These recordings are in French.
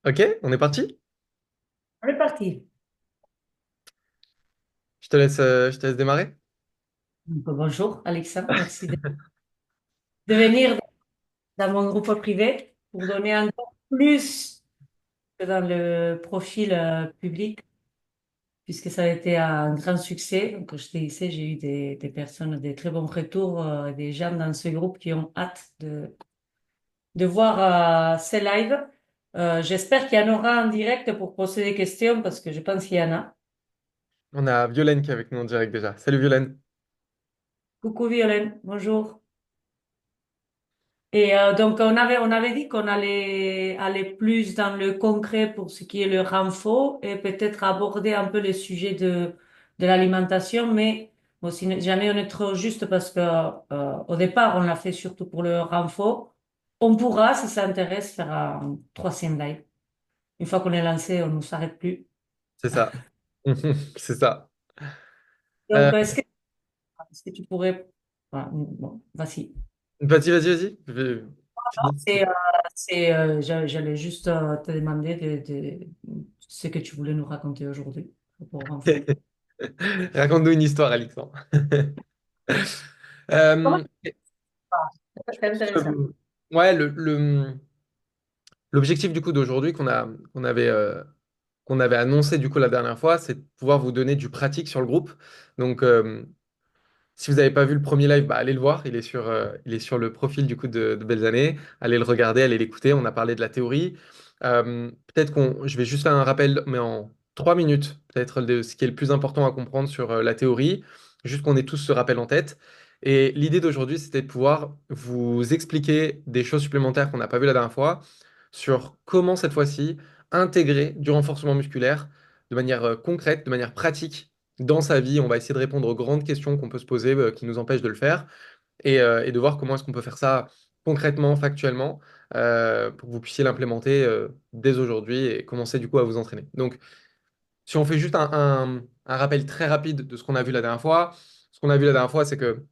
Ok, on est parti? On est parti. Je te laisse démarrer. Donc, bonjour Alexandre, merci de venir dans mon groupe privé pour donner encore plus que dans le profil public, puisque ça a été un grand succès. Donc, quand j'étais ici, j'ai eu des personnes, des très bons retours, des gens dans ce groupe qui ont hâte de voir ces lives. J'espère qu'il y en aura en direct pour poser des questions, parce que je pense qu'il y en a. On a Violaine qui est avec nous en direct déjà. Salut Violaine. Coucou Violaine, bonjour. Et donc, on avait dit qu'on allait aller plus dans le concret pour ce qui est le renfort et peut-être aborder un peu le sujet de l'alimentation, mais bon, si jamais on est trop juste parce que au départ, on l'a fait surtout pour le renfort, on pourra, si ça intéresse, faire un troisième live. Une fois qu'on est lancé, on ne s'arrête plus. C'est ça. C'est ça. Euh, Donc, est-ce que tu pourrais... Ah, bon, vas-y. vas-y, vas-y, vas-y. Finis. J'allais juste te demander de ce que tu voulais nous raconter aujourd'hui pour info. Raconte-nous une histoire, Alexandre. Comment Euh, ça C'est intéressant. ouais, l'objectif du coup d'aujourd'hui qu'on avait annoncé du coup la dernière fois, c'est de pouvoir vous donner du pratique sur le groupe. Donc, si vous n'avez pas vu le premier live, bah, allez le voir. Il est sur le profil du coup de Belles Années. Allez le regarder, allez l'écouter. On a parlé de la théorie. Peut-être je vais juste faire un rappel, mais en 3 minutes, peut-être de ce qui est le plus important à comprendre sur la théorie, juste qu'on ait tous ce rappel en tête. Et l'idée d'aujourd'hui, c'était de pouvoir vous expliquer des choses supplémentaires qu'on n'a pas vues la dernière fois sur comment cette fois-ci intégrer du renforcement musculaire de manière concrète, de manière pratique dans sa vie. On va essayer de répondre aux grandes questions qu'on peut se poser qui nous empêchent de le faire et de voir comment est-ce qu'on peut faire ça concrètement, factuellement, pour que vous puissiez l'implémenter dès aujourd'hui et commencer du coup à vous entraîner. Donc, si on fait juste un rappel très rapide de ce qu'on a vu la dernière fois, ce qu'on a vu la dernière fois, c'est que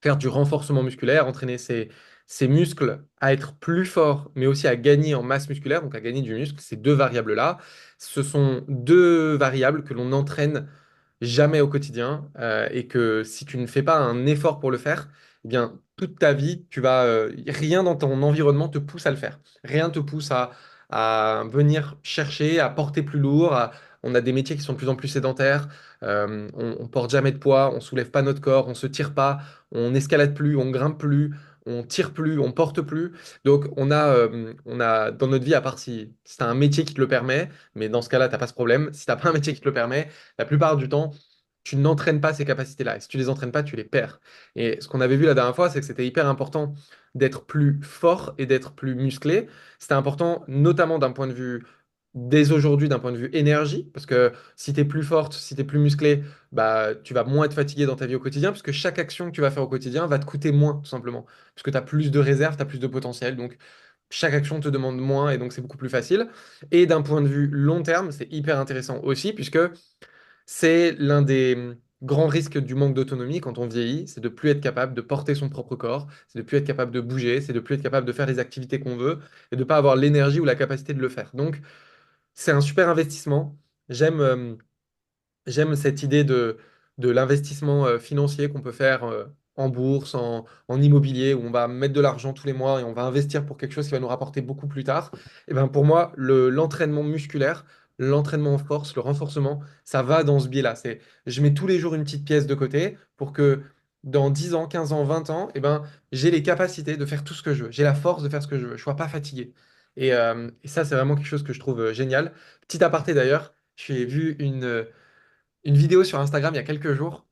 faire du renforcement musculaire, entraîner ses muscles à être plus forts, mais aussi à gagner en masse musculaire, donc à gagner du muscle, ces deux variables-là, ce sont deux variables que l'on n'entraîne jamais au quotidien et que si tu ne fais pas un effort pour le faire, eh bien, toute ta vie, rien dans ton environnement te pousse à le faire. Rien te pousse à venir chercher, à porter plus lourd. On a des métiers qui sont de plus en plus sédentaires. On porte jamais de poids, on soulève pas notre corps, on se tire pas, on n'escalade plus, on grimpe plus, on tire plus, on porte plus. Donc on a dans notre vie, à part si tu as un métier qui te le permet, mais dans ce cas-là, tu n'as pas ce problème. Si tu n'as pas un métier qui te le permet, la plupart du temps, tu n'entraînes pas ces capacités-là. Et si tu les entraînes pas, tu les perds. Et ce qu'on avait vu la dernière fois, c'est que c'était hyper important d'être plus fort et d'être plus musclé. C'était important, notamment d'un point de vue, dès aujourd'hui, d'un point de vue énergie, parce que si tu es plus forte, si tu es plus musclé, bah, tu vas moins être fatigué dans ta vie au quotidien, parce que chaque action que tu vas faire au quotidien va te coûter moins, tout simplement. Parce que tu as plus de réserves, tu as plus de potentiel. Donc, chaque action te demande moins et donc c'est beaucoup plus facile. Et d'un point de vue long terme, c'est hyper intéressant aussi, puisque c'est l'un des grands risques du manque d'autonomie quand on vieillit, c'est de plus être capable de porter son propre corps, c'est de plus être capable de bouger, c'est de plus être capable de faire les activités qu'on veut et de ne pas avoir l'énergie ou la capacité de le faire. Donc, c'est un super investissement. J'aime j'aime cette idée de l'investissement financier qu'on peut faire en bourse, en immobilier, où on va mettre de l'argent tous les mois et on va investir pour quelque chose qui va nous rapporter beaucoup plus tard. Et ben pour moi, l'entraînement musculaire, l'entraînement en force, le renforcement, ça va dans ce biais-là. Je mets tous les jours une petite pièce de côté pour que dans 10 ans, 15 ans, 20 ans, j'ai les capacités de faire tout ce que je veux. J'ai la force de faire ce que je veux. Je ne sois pas fatigué. Et ça, c'est vraiment quelque chose que je trouve génial. Petit aparté d'ailleurs, j'ai vu une vidéo sur Instagram il y a quelques jours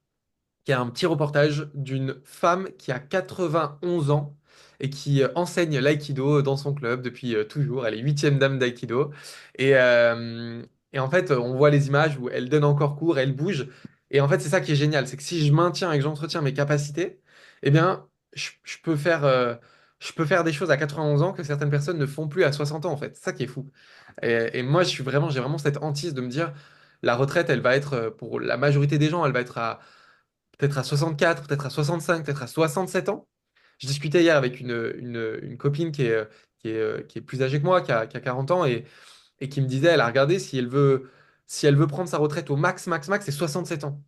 qui a un petit reportage d'une femme qui a 91 ans et qui enseigne l'aïkido dans son club depuis toujours. Elle est huitième dame d'aïkido. Et, euh, et en fait, on voit les images où elle donne encore cours, elle bouge. Et en fait, c'est ça qui est génial, c'est que si je maintiens et que j'entretiens mes capacités, eh bien, je peux faire des choses à 91 ans que certaines personnes ne font plus à 60 ans, en fait. C'est ça qui est fou. Et moi, j'ai vraiment cette hantise de me dire, la retraite, elle va être, pour la majorité des gens, elle va être peut-être à 64, peut-être à 65, peut-être à 67 ans. Je discutais hier avec une copine qui est plus âgée que moi, qui a 40 ans, et qui me disait, elle a regardé si elle veut prendre sa retraite au max, max, max, c'est 67 ans.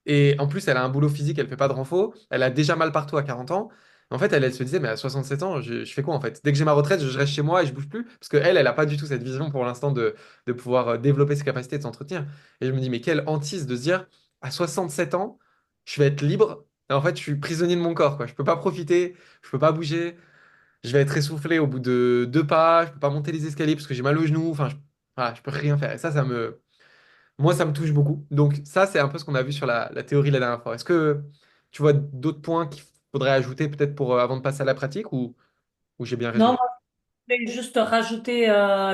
Et en plus, elle a un boulot physique, elle fait pas de renfo, elle a déjà mal partout à 40 ans. En fait, elle se disait, mais à 67 ans, je fais quoi en fait? Dès que j'ai ma retraite, je reste chez moi et je bouge plus. Parce qu'elle, elle a pas du tout cette vision pour l'instant de pouvoir développer ses capacités de s'entretenir. Et je me dis, mais quelle hantise de se dire, à 67 ans, je vais être libre. Et en fait, je suis prisonnier de mon corps, quoi. Je peux pas profiter, je peux pas bouger, je vais être essoufflé au bout de 2 pas, je peux pas monter les escaliers parce que j'ai mal au genou. Enfin, voilà, je peux rien faire. Et moi, ça me touche beaucoup. Donc ça, c'est un peu ce qu'on a vu sur la théorie la dernière fois. Est-ce que tu vois d'autres points qu'il faudrait ajouter peut-être pour avant de passer à la pratique ou j'ai bien Non, résumé? moi, je vais juste rajouter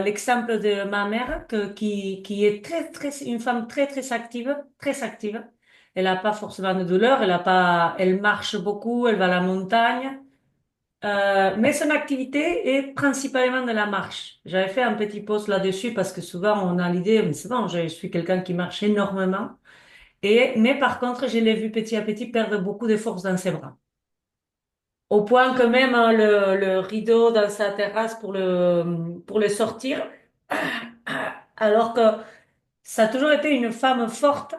l'exemple de ma mère qui est une femme très active, très active. Elle n'a pas forcément de douleur, elle marche beaucoup, elle va à la montagne. Mais son activité est principalement de la marche. J'avais fait un petit post là-dessus parce que souvent on a l'idée, mais c'est bon, je suis quelqu'un qui marche énormément. Mais par contre, je l'ai vu petit à petit perdre beaucoup de force dans ses bras. Au point que même hein, le rideau dans sa terrasse pour le sortir, alors que ça a toujours été une femme forte,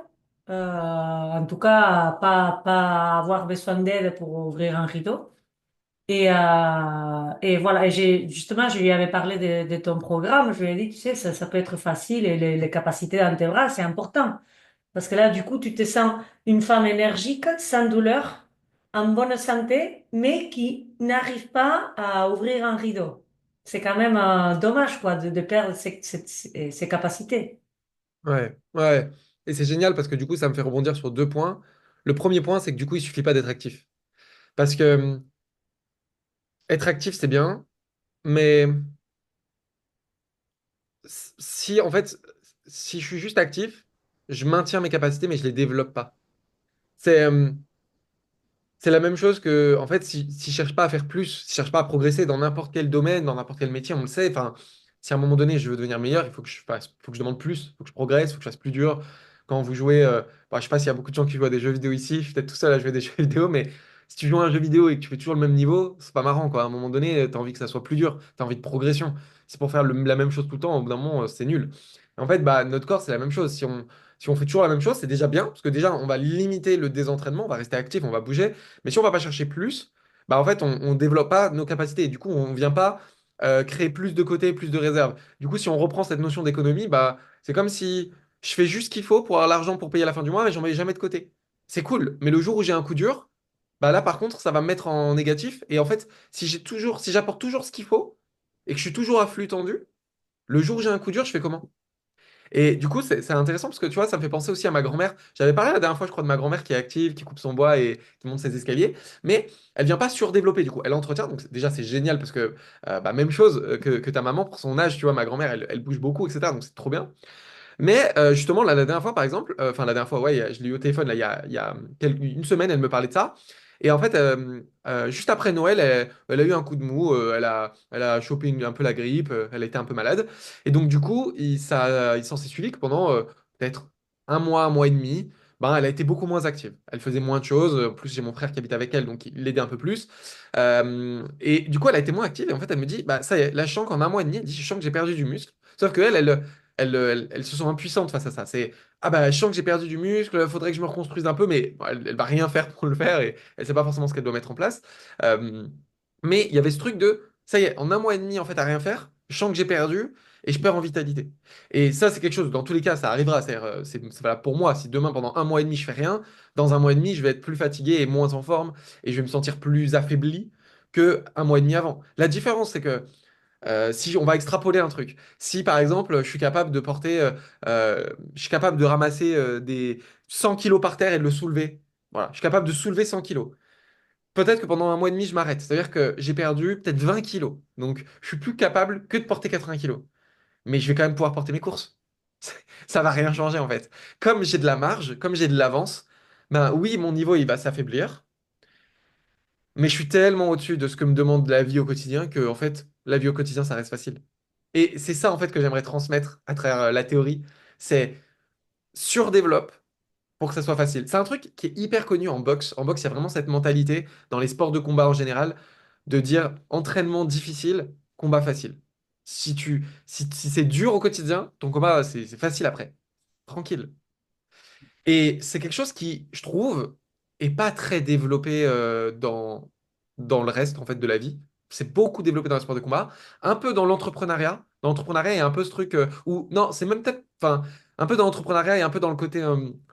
en tout cas pas avoir besoin d'aide pour ouvrir un rideau. Et voilà, justement, je lui avais parlé de ton programme. Je lui ai dit, tu sais, ça peut être facile et les capacités dans tes bras, c'est important. Parce que là, du coup, tu te sens une femme énergique, sans douleur, en bonne santé, mais qui n'arrive pas à ouvrir un rideau. C'est quand même dommage, quoi, de perdre ses capacités. Ouais, ouais. Et c'est génial parce que du coup, ça me fait rebondir sur 2 points. Le premier point, c'est que du coup, il suffit pas d'être actif. Parce que être actif, c'est bien, mais si en fait, si je suis juste actif, je maintiens mes capacités, mais je les développe pas. C'est C'est la même chose que, en fait, si je cherche pas à faire plus, si je cherche pas à progresser dans n'importe quel domaine, dans n'importe quel métier, on le sait. Enfin, si à un moment donné je veux devenir meilleur, il faut que je fasse, faut que je demande plus, il faut que je progresse, il faut que je fasse plus dur. Quand vous jouez, je sais pas s'il y a beaucoup de gens qui jouent à des jeux vidéo ici, je suis peut-être tout seul à jouer à des jeux vidéo, mais si tu joues à un jeu vidéo et que tu fais toujours le même niveau, c'est pas marrant, quoi. À un moment donné, tu as envie que ça soit plus dur, tu as envie de progression. C'est pour faire la même chose tout le temps, au bout d'un moment, c'est nul. En fait, bah, notre corps, c'est la même chose. Si on fait toujours la même chose, c'est déjà bien, parce que déjà, on va limiter le désentraînement, on va rester actif, on va bouger. Mais si on va pas chercher plus, bah en fait, on développe pas nos capacités. Et du coup, on vient pas créer plus de côté, plus de réserves. Du coup, si on reprend cette notion d'économie, bah c'est comme si je fais juste ce qu'il faut pour avoir l'argent pour payer à la fin du mois, mais j'en mets jamais de côté. C'est cool. Mais le jour où j'ai un coup dur, bah là, par contre, ça va me mettre en négatif. Et en fait, si j'apporte toujours ce qu'il faut et que je suis toujours à flux tendu, le jour où j'ai un coup dur, je fais comment? Et du coup, c'est intéressant parce que tu vois, ça me fait penser aussi à ma grand-mère. J'avais parlé la dernière fois, je crois, de ma grand-mère qui est active, qui coupe son bois et qui monte ses escaliers, mais elle vient pas surdévelopper du coup. Elle entretient, donc déjà c'est génial parce que bah, même chose que ta maman pour son âge, tu vois, ma grand-mère elle bouge beaucoup, etc. Donc c'est trop bien. Mais justement, là, la dernière fois, par exemple, enfin la dernière fois, ouais, je l'ai eu au téléphone, là, il y a une semaine, elle me parlait de ça. Et en fait, juste après Noël, elle a eu un coup de mou, elle a chopé un peu la grippe, elle était un peu malade. Et donc, du coup, il s'en s'est suivi que pendant peut-être un mois et demi, ben, elle a été beaucoup moins active. Elle faisait moins de choses. En plus, j'ai mon frère qui habite avec elle, donc il l'aidait un peu plus. Et du coup, elle a été moins active. Et en fait, elle me dit, bah, ça y est, là, je sens qu'en un mois et demi, elle dit, je sens que j'ai perdu du muscle. Sauf qu'elle, elle se sent impuissante face à ça. C'est, ah bah, je sens que j'ai perdu du muscle, il faudrait que je me reconstruise un peu, mais bon, elle va rien faire pour le faire et elle sait pas forcément ce qu'elle doit mettre en place. Euh, mais il y avait ce truc de, ça y est, en un mois et demi, en fait, à rien faire, je sens que j'ai perdu et je perds en vitalité. Et ça, c'est quelque chose, dans tous les cas, ça arrivera. C'est-à-dire, c'est valable pour moi. Si demain, pendant un mois et demi, je fais rien, dans un mois et demi, je vais être plus fatigué et moins en forme et je vais me sentir plus affaibli que un mois et demi avant. La différence, c'est que si on va extrapoler un truc, si par exemple je suis capable de porter, je suis capable de ramasser des 100 kilos par terre et de le soulever, voilà, je suis capable de soulever 100 kilos. Peut-être que pendant un mois et demi je m'arrête, c'est-à-dire que j'ai perdu peut-être 20 kilos, donc je suis plus capable que de porter 80 kilos, mais je vais quand même pouvoir porter mes courses. Ça va rien changer en fait. Comme j'ai de la marge, comme j'ai de l'avance, ben oui, mon niveau il va s'affaiblir, mais je suis tellement au-dessus de ce que me demande la vie au quotidien que, en fait, la vie au quotidien, ça reste facile. Et c'est ça, en fait, que j'aimerais transmettre à travers la théorie. C'est surdéveloppe pour que ça soit facile. C'est un truc qui est hyper connu en boxe. En boxe, il y a vraiment cette mentalité, dans les sports de combat en général, de dire entraînement difficile, combat facile. si c'est dur au quotidien, ton combat, c'est facile après. Tranquille. Et c'est quelque chose qui, je trouve, est pas très développé dans le reste en fait de la vie. C'est beaucoup développé dans les sports de combat, un peu dans l'entrepreneuriat. Dans l'entrepreneuriat, il y a un peu ce truc où non, c'est même peut-être, enfin, un peu dans l'entrepreneuriat et un peu dans le côté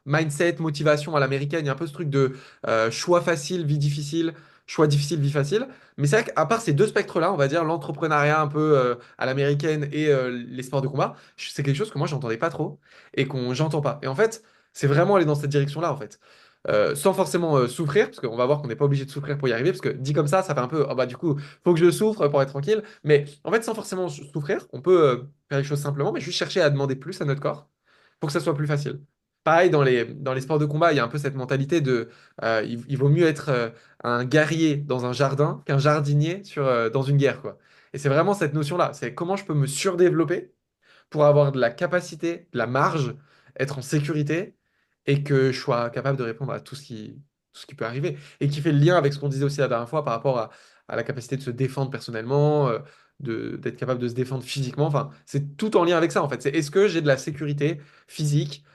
mindset, motivation à l'américaine. Il y a un peu ce truc de choix facile, vie difficile, choix difficile, vie facile. Mais c'est vrai qu'à part ces deux spectres-là, on va dire l'entrepreneuriat un peu à l'américaine et les sports de combat, c'est quelque chose que moi j'entendais pas trop et qu'on j'entends pas. Et en fait c'est vraiment aller dans cette direction-là, en fait. Sans forcément souffrir, parce qu'on va voir qu'on n'est pas obligé de souffrir pour y arriver, parce que dit comme ça fait un peu, ah bah du coup, faut que je souffre pour être tranquille. Mais en fait, sans forcément souffrir, on peut faire les choses simplement, mais juste chercher à demander plus à notre corps pour que ça soit plus facile. Pareil, dans les sports de combat, il y a un peu cette mentalité de il vaut mieux être un guerrier dans un jardin qu'un jardinier dans une guerre, quoi. Et c'est vraiment cette notion-là, c'est comment je peux me surdévelopper pour avoir de la capacité, de la marge, être en sécurité et que je sois capable de répondre à tout ce qui peut arriver. Et qui fait le lien avec ce qu'on disait aussi la dernière fois par rapport à la capacité de se défendre personnellement, d'être capable de se défendre physiquement. Enfin, c'est tout en lien avec ça en fait. C'est est-ce que j'ai de la sécurité physique,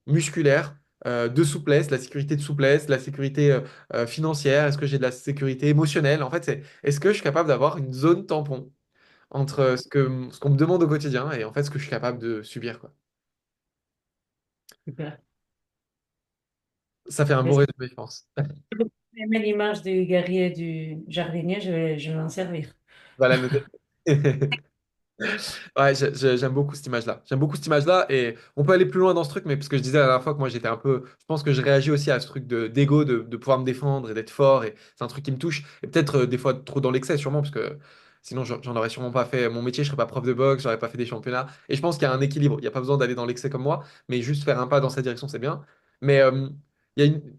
musculaire, de souplesse, la sécurité de souplesse, la sécurité financière, est-ce que j'ai de la sécurité émotionnelle? En fait, c'est est-ce que je suis capable d'avoir une zone tampon entre ce qu'on me demande au quotidien et en fait ce que je suis capable de subir, quoi. Super. Ça fait un bon Mais résumé, je pense. j'ai aimé l'image du guerrier du jardinier, je vais m'en servir. Voilà, noter. Ouais, j'aime beaucoup cette image-là. J'aime beaucoup cette image-là et on peut aller plus loin dans ce truc, mais parce que je disais la dernière fois que moi j'étais un peu, je pense que je réagis aussi à ce truc d'ego, de pouvoir me défendre et d'être fort et c'est un truc qui me touche et peut-être des fois trop dans l'excès sûrement parce que sinon j'en aurais sûrement pas fait mon métier, je serais pas prof de boxe, j'aurais pas fait des championnats et je pense qu'il y a un équilibre. Il n'y a pas besoin d'aller dans l'excès comme moi, mais juste faire un pas dans cette direction c'est bien. Mais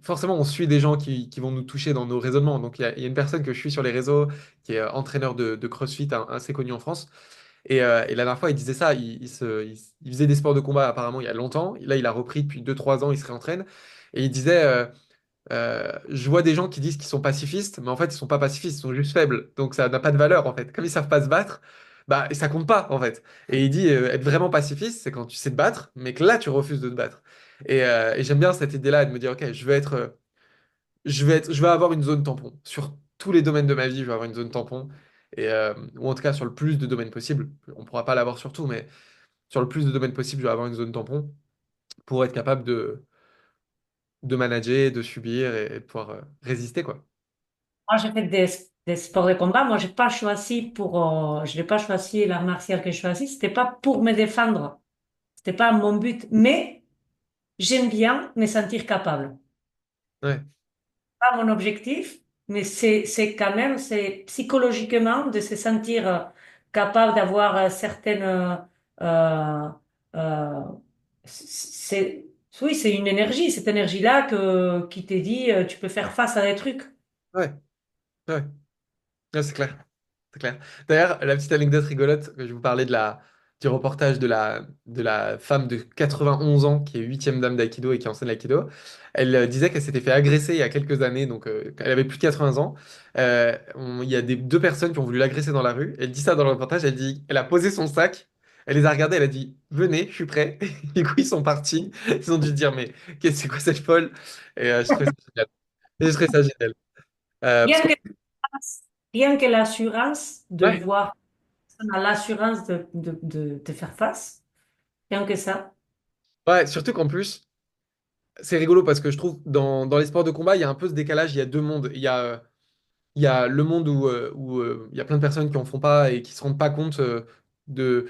forcément on suit des gens qui vont nous toucher dans nos raisonnements. Donc il y a une personne que je suis sur les réseaux qui est entraîneur de CrossFit assez connu en France. Et la dernière fois, il disait ça, il faisait des sports de combat apparemment il y a longtemps. Là, il a repris depuis 2 3 ans, il se réentraîne. Et il disait, je vois des gens qui disent qu'ils sont pacifistes, mais en fait, ils sont pas pacifistes, ils sont juste faibles. Donc ça n'a pas de valeur en fait. Comme ils savent pas se battre, bah, ça compte pas en fait. Et il dit, être vraiment pacifiste, c'est quand tu sais te battre, mais que là, tu refuses de te battre. Et j'aime bien cette idée-là de me dire, ok, je vais avoir une zone tampon. Sur tous les domaines de ma vie, je vais avoir une zone tampon. Ou en tout cas, sur le plus de domaines possibles. On ne pourra pas l'avoir sur tout, mais sur le plus de domaines possibles, je vais avoir une zone tampon pour être capable de manager, de subir et de pouvoir résister, quoi. Moi, j'ai fait des sports de combat. Moi, je n'ai pas choisi l'art martial que je choisis. C'était pas pour me défendre. C'était pas mon but. Mais j'aime bien me sentir capable. Ouais, Pas mon objectif, mais c'est quand même, c'est psychologiquement de se sentir capable d'avoir certaines, euh, euh, c'est, oui, c'est une énergie, cette énergie-là qui te dit, tu peux faire face à des trucs. ouais, ouais. Ouais, c'est clair. C'est clair. D'ailleurs, la petite anecdote rigolote, que je vous parlais du reportage de la femme de 91 ans qui est huitième dame d'Aikido et qui enseigne l'Aikido, elle disait qu'elle s'était fait agresser il y a quelques années, donc quand elle avait plus de 80 ans. Il y a deux personnes qui ont voulu l'agresser dans la rue. Elle dit ça dans le reportage, elle dit, elle a posé son sac, elle les a regardés, elle a dit, venez, je suis prêt. Du coup, ils sont partis. Ils ont dû se dire, mais c'est quoi cette folle? Et je trouvais ça génial. Et je trouvais ça génial. Parce Rien que, que, rien que l'assurance de ouais, voir, on a l'assurance de faire face, rien que ça. ouais, surtout qu'en plus, c'est rigolo parce que je trouve dans les sports de combat, il y a un peu ce décalage, il y a deux mondes. Il y a le monde où il y a plein de personnes qui en font pas et qui se rendent pas compte de,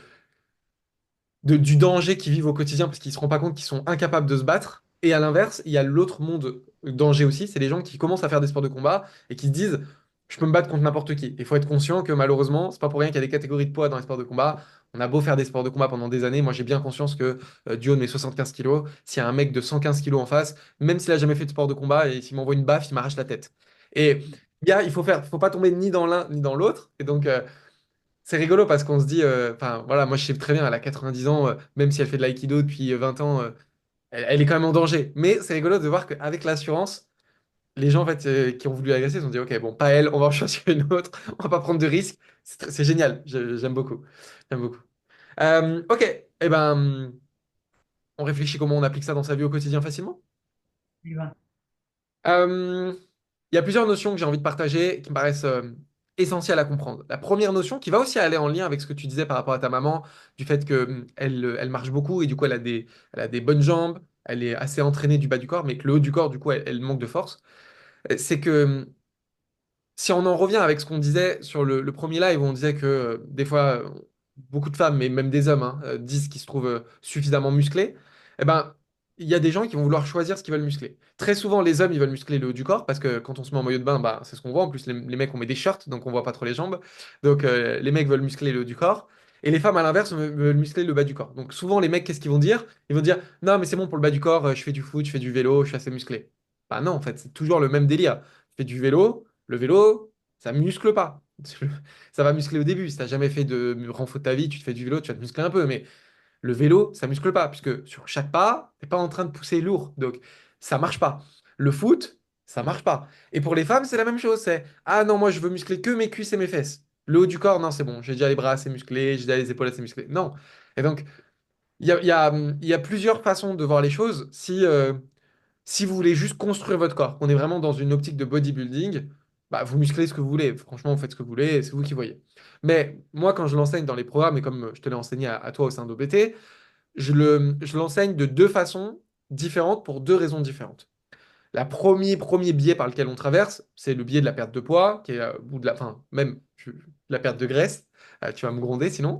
du danger qu'ils vivent au quotidien parce qu'ils se rendent pas compte qu'ils sont incapables de se battre. Et à l'inverse, il y a l'autre monde danger aussi, c'est les gens qui commencent à faire des sports de combat et qui se disent, je peux me battre contre n'importe qui. Il faut être conscient que malheureusement, c'est pas pour rien qu'il y a des catégories de poids dans les sports de combat. On a beau faire des sports de combat pendant des années, moi j'ai bien conscience que du haut de mes 75 kilos, s'il y a un mec de 115 kilos en face, même s'il a jamais fait de sport de combat et s'il m'envoie une baffe, il m'arrache la tête. Et il faut pas tomber ni dans l'un ni dans l'autre. Et donc, c'est rigolo parce qu'on se dit, enfin voilà, moi je sais très bien, elle a 90 ans, même si elle fait de l'aïkido depuis 20 ans, elle est quand même en danger. Mais c'est rigolo de voir qu'avec l'assurance, les gens en fait, qui ont voulu agresser, ils ont dit, OK, bon, pas elle, on va en choisir une autre, on va pas prendre de risques. C'est génial, j'aime beaucoup. J'aime beaucoup. OK, eh ben, on réfléchit comment on applique ça dans sa vie au quotidien facilement. Tu vois. Euh, Il y a plusieurs notions que j'ai envie de partager qui me paraissent essentielles à comprendre. La première notion qui va aussi aller en lien avec ce que tu disais par rapport à ta maman, du fait que elle marche beaucoup et du coup elle a des bonnes jambes, elle est assez entraînée du bas du corps, mais que le haut du corps, du coup, elle manque de force. C'est que si on en revient avec ce qu'on disait sur le premier live, où on disait que des fois, beaucoup de femmes, mais même des hommes, hein, disent qu'ils se trouvent suffisamment musclés, eh ben, il y a des gens qui vont vouloir choisir ce qu'ils veulent muscler. Très souvent, les hommes, ils veulent muscler le haut du corps, parce que quand on se met en maillot de bain, bah, c'est ce qu'on voit. En plus, les mecs, on met des shirts, donc on voit pas trop les jambes. Donc, les mecs veulent muscler le haut du corps. Et les femmes, à l'inverse, veulent muscler le bas du corps. Donc, souvent, les mecs, qu'est-ce qu'ils vont dire? Ils vont dire, non, mais c'est bon pour le bas du corps, je fais du foot, je fais du vélo, je suis assez musclé. Bah non, en fait, c'est toujours le même délire. Tu fais du vélo. Le vélo, ça muscle pas. Ça va muscler au début. Si t'as jamais fait de renfort de ta vie, tu te fais du vélo, tu vas te muscler un peu. Mais le vélo, ça muscle pas, puisque sur chaque pas, t'es pas en train de pousser lourd. Donc, ça marche pas. Le foot, ça marche pas. Et pour les femmes, c'est la même chose. C'est, ah non, moi, je veux muscler que mes cuisses et mes fesses. Le haut du corps, non, c'est bon. J'ai déjà les bras assez musclés, j'ai déjà les épaules assez musclées. Non. Et donc, il y a plusieurs façons de voir les choses. Si vous voulez juste construire votre corps, qu'on est vraiment dans une optique de bodybuilding, bah, vous musclez ce que vous voulez. Franchement, vous faites ce que vous voulez, c'est vous qui voyez. Mais moi, quand je l'enseigne dans les programmes, et comme je te l'ai enseigné à toi au sein d'OBT, je l'enseigne de deux façons différentes pour deux raisons différentes. Premier biais par lequel on traverse, c'est le biais de la perte de poids, qui est, ou de la, enfin, même la perte de graisse. Tu vas me gronder sinon.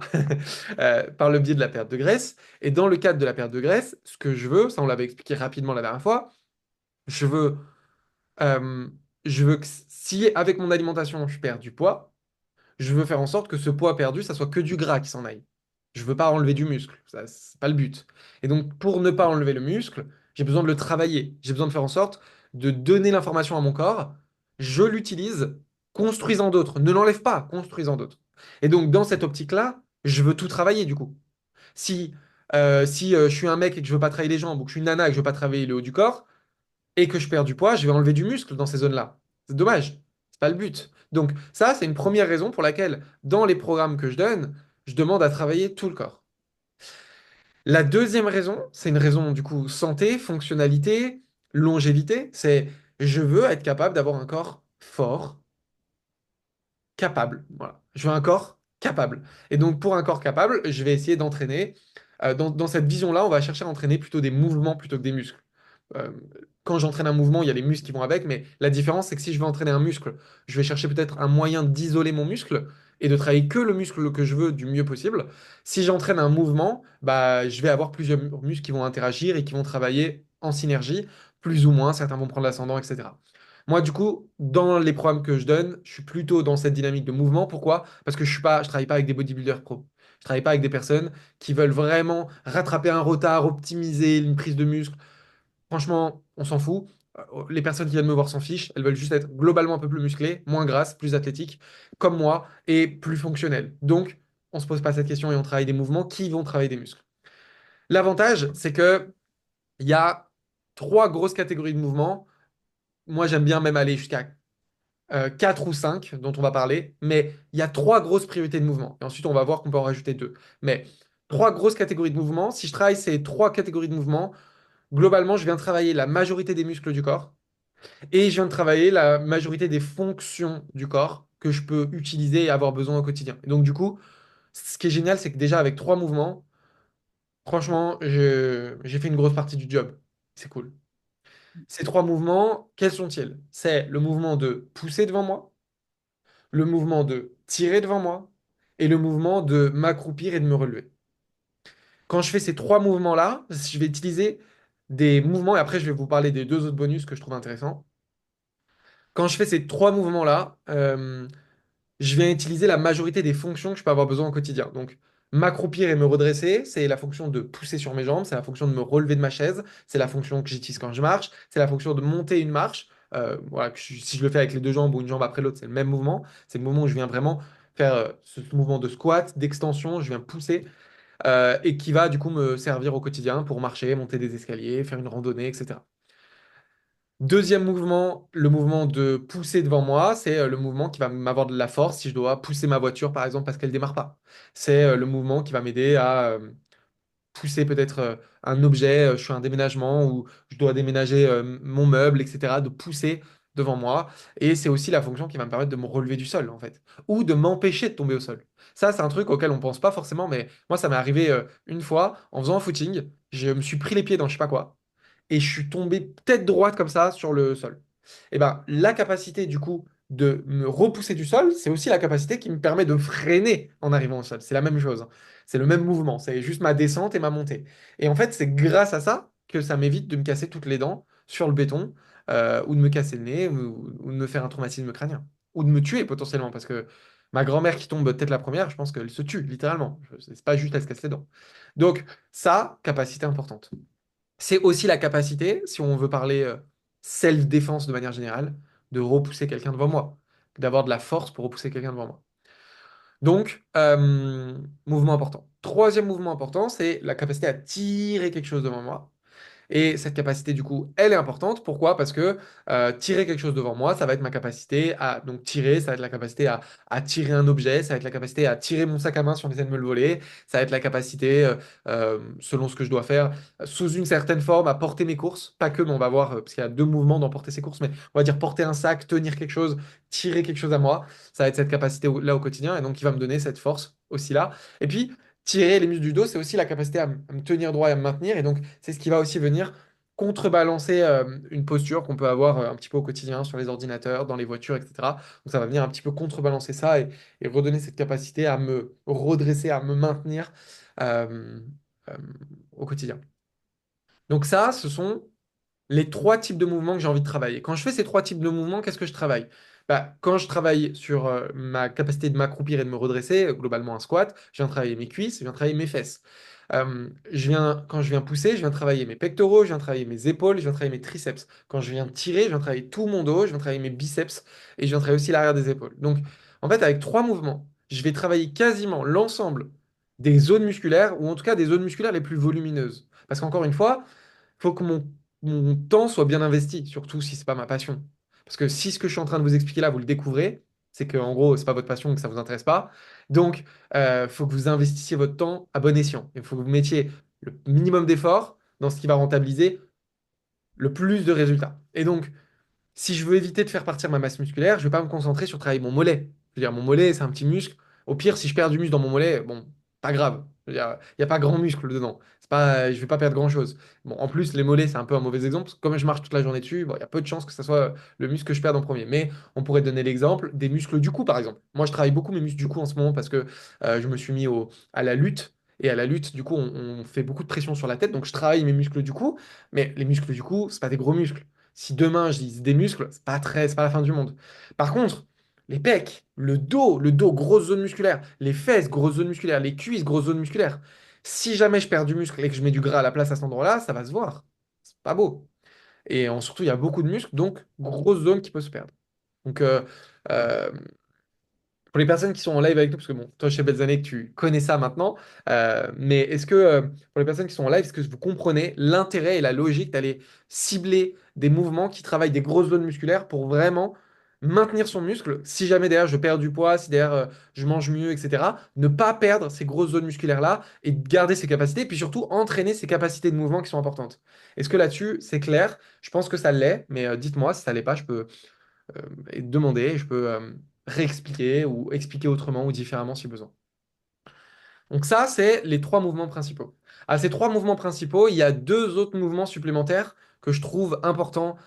Par le biais de la perte de graisse. Et dans le cadre de la perte de graisse, ce que je veux, ça on l'avait expliqué rapidement la dernière fois, je veux, euh, je veux que si avec mon alimentation je perds du poids, je veux faire en sorte que ce poids perdu, ça soit que du gras qui s'en aille. Je veux pas enlever du muscle, ça c'est pas le but. Et donc pour ne pas enlever le muscle, j'ai besoin de le travailler. J'ai besoin de faire en sorte de donner l'information à mon corps. Je l'utilise, construisant d'autres. Ne l'enlève pas, construisant d'autres. Et donc dans cette optique-là, je veux tout travailler du coup. Si je suis un mec et que je veux pas travailler les jambes, ou que je suis une nana et que je veux pas travailler le haut du corps, et que je perds du poids, je vais enlever du muscle dans ces zones-là. C'est dommage. C'est pas le but. Donc ça, c'est une première raison pour laquelle, dans les programmes que je donne, je demande à travailler tout le corps. La deuxième raison, c'est une raison du coup santé, fonctionnalité, longévité. C'est je veux être capable d'avoir un corps fort, capable. Voilà. Je veux un corps capable. Et donc, pour un corps capable, je vais essayer d'entraîner. Dans cette vision-là, on va chercher à entraîner plutôt des mouvements plutôt que des muscles. Euh, Quand j'entraîne un mouvement, il y a les muscles qui vont avec, mais la différence, c'est que si je veux entraîner un muscle, je vais chercher peut-être un moyen d'isoler mon muscle et de travailler que le muscle que je veux du mieux possible. Si j'entraîne un mouvement, bah, je vais avoir plusieurs muscles qui vont interagir et qui vont travailler en synergie, plus ou moins. Certains vont prendre l'ascendant, etc. Moi, du coup, dans les programmes que je donne, je suis plutôt dans cette dynamique de mouvement. Pourquoi? Parce que je travaille pas avec des bodybuilders pro. Je travaille pas avec des personnes qui veulent vraiment rattraper un retard, optimiser une prise de muscle. Franchement, on s'en fout. Les personnes qui viennent me voir s'en fichent. Elles veulent juste être globalement un peu plus musclées, moins grasses, plus athlétiques, comme moi, et plus fonctionnelles. Donc, on se pose pas cette question et on travaille des mouvements qui vont travailler des muscles. L'avantage, c'est que il y a trois grosses catégories de mouvements. Moi, j'aime bien même aller jusqu'à 4 ou 5 dont on va parler, mais il y a trois grosses priorités de mouvement. Et ensuite, on va voir qu'on peut en rajouter deux. Mais trois grosses catégories de mouvements. Si je travaille ces trois catégories de mouvements, globalement, je viens travailler la majorité des muscles du corps et je viens de travailler la majorité des fonctions du corps que je peux utiliser et avoir besoin au quotidien. Et donc, du coup, ce qui est génial, c'est que déjà avec trois mouvements, franchement, j'ai fait une grosse partie du job. C'est cool. Ces trois mouvements, quels sont-ils? C'est le mouvement de pousser devant moi, le mouvement de tirer devant moi et le mouvement de m'accroupir et de me relever. Quand je fais ces trois mouvements-là, je vais utiliser des mouvements, et après je vais vous parler des deux autres bonus que je trouve intéressants. Quand je fais ces trois mouvements-là, je viens utiliser la majorité des fonctions que je peux avoir besoin au quotidien. Donc, m'accroupir et me redresser, c'est la fonction de pousser sur mes jambes, c'est la fonction de me relever de ma chaise, c'est la fonction que j'utilise quand je marche, c'est la fonction de monter une marche. Voilà, si je le fais avec les deux jambes ou une jambe après l'autre, c'est le même mouvement. C'est le moment où je viens vraiment faire ce mouvement de squat, d'extension, je viens pousser, et qui va du coup me servir au quotidien pour marcher, monter des escaliers, faire une randonnée, etc. Deuxième mouvement, le mouvement de pousser devant moi, c'est le mouvement qui va m'avoir de la force si je dois pousser ma voiture, par exemple, parce qu'elle démarre pas. C'est le mouvement qui va m'aider à pousser peut-être un objet, je suis un déménagement ou je dois déménager mon meuble, etc., de pousser devant moi. Et c'est aussi la fonction qui va me permettre de me relever du sol, en fait, ou de m'empêcher de tomber au sol. Ça, c'est un truc auquel on pense pas forcément, mais moi, ça m'est arrivé une fois en faisant un footing. Je me suis pris les pieds dans je sais pas quoi et je suis tombé tête droite comme ça sur le sol. Et ben, la capacité du coup de me repousser du sol, c'est aussi la capacité qui me permet de freiner en arrivant au sol. C'est la même chose, hein. C'est le même mouvement, c'est juste ma descente et ma montée. Et en fait, c'est grâce à ça que ça m'évite de me casser toutes les dents sur le béton, ou de me casser le nez, ou de me faire un traumatisme crânien, ou de me tuer potentiellement, parce que ma grand-mère qui tombe tête la première, je pense qu'elle se tue, littéralement. C'est pas juste elle se casse les dents. Donc, ça, capacité importante. C'est aussi la capacité, si on veut parler self-défense de manière générale, de repousser quelqu'un devant moi, d'avoir de la force pour repousser quelqu'un devant moi. Donc, mouvement important. Troisième mouvement important, c'est la capacité à tirer quelque chose devant moi. Et cette capacité, du coup, elle est importante. Pourquoi? Parce que tirer quelque chose devant moi, ça va être ma capacité à donc tirer, ça va être la capacité à tirer un objet, ça va être la capacité à tirer mon sac à main si on essaie de me le voler, ça va être la capacité, selon ce que je dois faire, sous une certaine forme, à porter mes courses. Pas que, mais on va voir, parce qu'il y a deux mouvements dans porter ses courses, mais on va dire porter un sac, tenir quelque chose, tirer quelque chose à moi. Ça va être cette capacité là au quotidien, et donc qui va me donner cette force aussi là. Et puis, tirer les muscles du dos, c'est aussi la capacité à me tenir droit et à me maintenir. Et donc, c'est ce qui va aussi venir contrebalancer une posture qu'on peut avoir un petit peu au quotidien sur les ordinateurs, dans les voitures, etc. Donc, ça va venir un petit peu contrebalancer ça et redonner cette capacité à me redresser, à me maintenir euh, euh, au quotidien. Donc, ça, ce sont les trois types de mouvements que j'ai envie de travailler. Quand je fais ces trois types de mouvements, qu'est-ce que je travaille? Bah, quand je travaille sur ma capacité de m'accroupir et de me redresser, globalement un squat, je viens travailler mes cuisses, je viens travailler mes fesses. Quand je viens pousser, je viens travailler mes pectoraux, je viens travailler mes épaules, je viens travailler mes triceps. Quand je viens tirer, je viens travailler tout mon dos, je viens travailler mes biceps et je viens travailler aussi l'arrière des épaules. Donc, en fait, avec trois mouvements, je vais travailler quasiment l'ensemble des zones musculaires, ou en tout cas des zones musculaires les plus volumineuses. Parce qu'encore une fois, faut que mon temps soit bien investi, surtout si c'est pas ma passion. Parce que si ce que je suis en train de vous expliquer là, vous le découvrez, c'est que en gros, c'est pas votre passion et que ça vous intéresse pas. Donc, faut que vous investissiez votre temps à bon escient. Il faut que vous mettiez le minimum d'efforts dans ce qui va rentabiliser le plus de résultats. Et donc, si je veux éviter de faire partir ma masse musculaire, je vais pas me concentrer sur travailler mon mollet. Je veux dire, mon mollet, c'est un petit muscle. Au pire, si je perds du muscle dans mon mollet, bon, pas grave. Je veux dire, il n'y a pas grand muscle dedans. C'est pas, je vais pas perdre grand-chose. Bon, en plus, les mollets, c'est un peu un mauvais exemple, parce que comme je marche toute la journée dessus, bon, il y a peu de chances que ce soit le muscle que je perde en premier. Mais on pourrait donner l'exemple des muscles du cou, par exemple. Moi, je travaille beaucoup mes muscles du cou en ce moment parce que je me suis mis à la lutte. Et à la lutte, du coup, on fait beaucoup de pression sur la tête. Donc, je travaille mes muscles du cou. Mais les muscles du cou, c'est pas des gros muscles. Si demain je dis des muscles, c'est pas la fin du monde. Par contre, les pecs, le dos, grosse zone musculaire, les fesses, grosse zone musculaire, les cuisses, grosse zone musculaire. Si jamais je perds du muscle et que je mets du gras à la place à cet endroit-là, ça va se voir. C'est pas beau. Et surtout, il y a beaucoup de muscles, donc grosse zone qui peut se perdre. Donc, euh, pour les personnes qui sont en live avec nous, parce que bon, toi, chez Belles Années, tu connais ça maintenant, mais est-ce que, pour les personnes qui sont en live, est-ce que vous comprenez l'intérêt et la logique d'aller cibler des mouvements qui travaillent des grosses zones musculaires pour vraiment maintenir son muscle, si jamais derrière je perds du poids, si derrière je mange mieux, etc., ne pas perdre ces grosses zones musculaires-là et garder ses capacités, et puis surtout entraîner ses capacités de mouvement qui sont importantes. Est-ce que là-dessus, c'est clair? Je pense que ça l'est, mais dites-moi si ça l'est pas, je peux demander, et je peux réexpliquer ou expliquer autrement ou différemment si besoin. Donc ça, c'est les trois mouvements principaux. À ces trois mouvements principaux, il y a deux autres mouvements supplémentaires que je trouve importants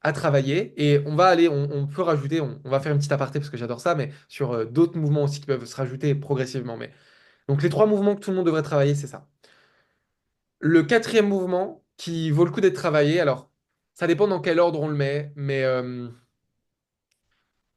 à travailler. Et on va aller, on peut rajouter, on va faire une petite aparté parce que j'adore ça, mais sur d'autres mouvements aussi qui peuvent se rajouter progressivement. Mais donc les trois mouvements que tout le monde devrait travailler, c'est ça. Le quatrième mouvement qui vaut le coup d'être travaillé, alors ça dépend dans quel ordre on le met, mais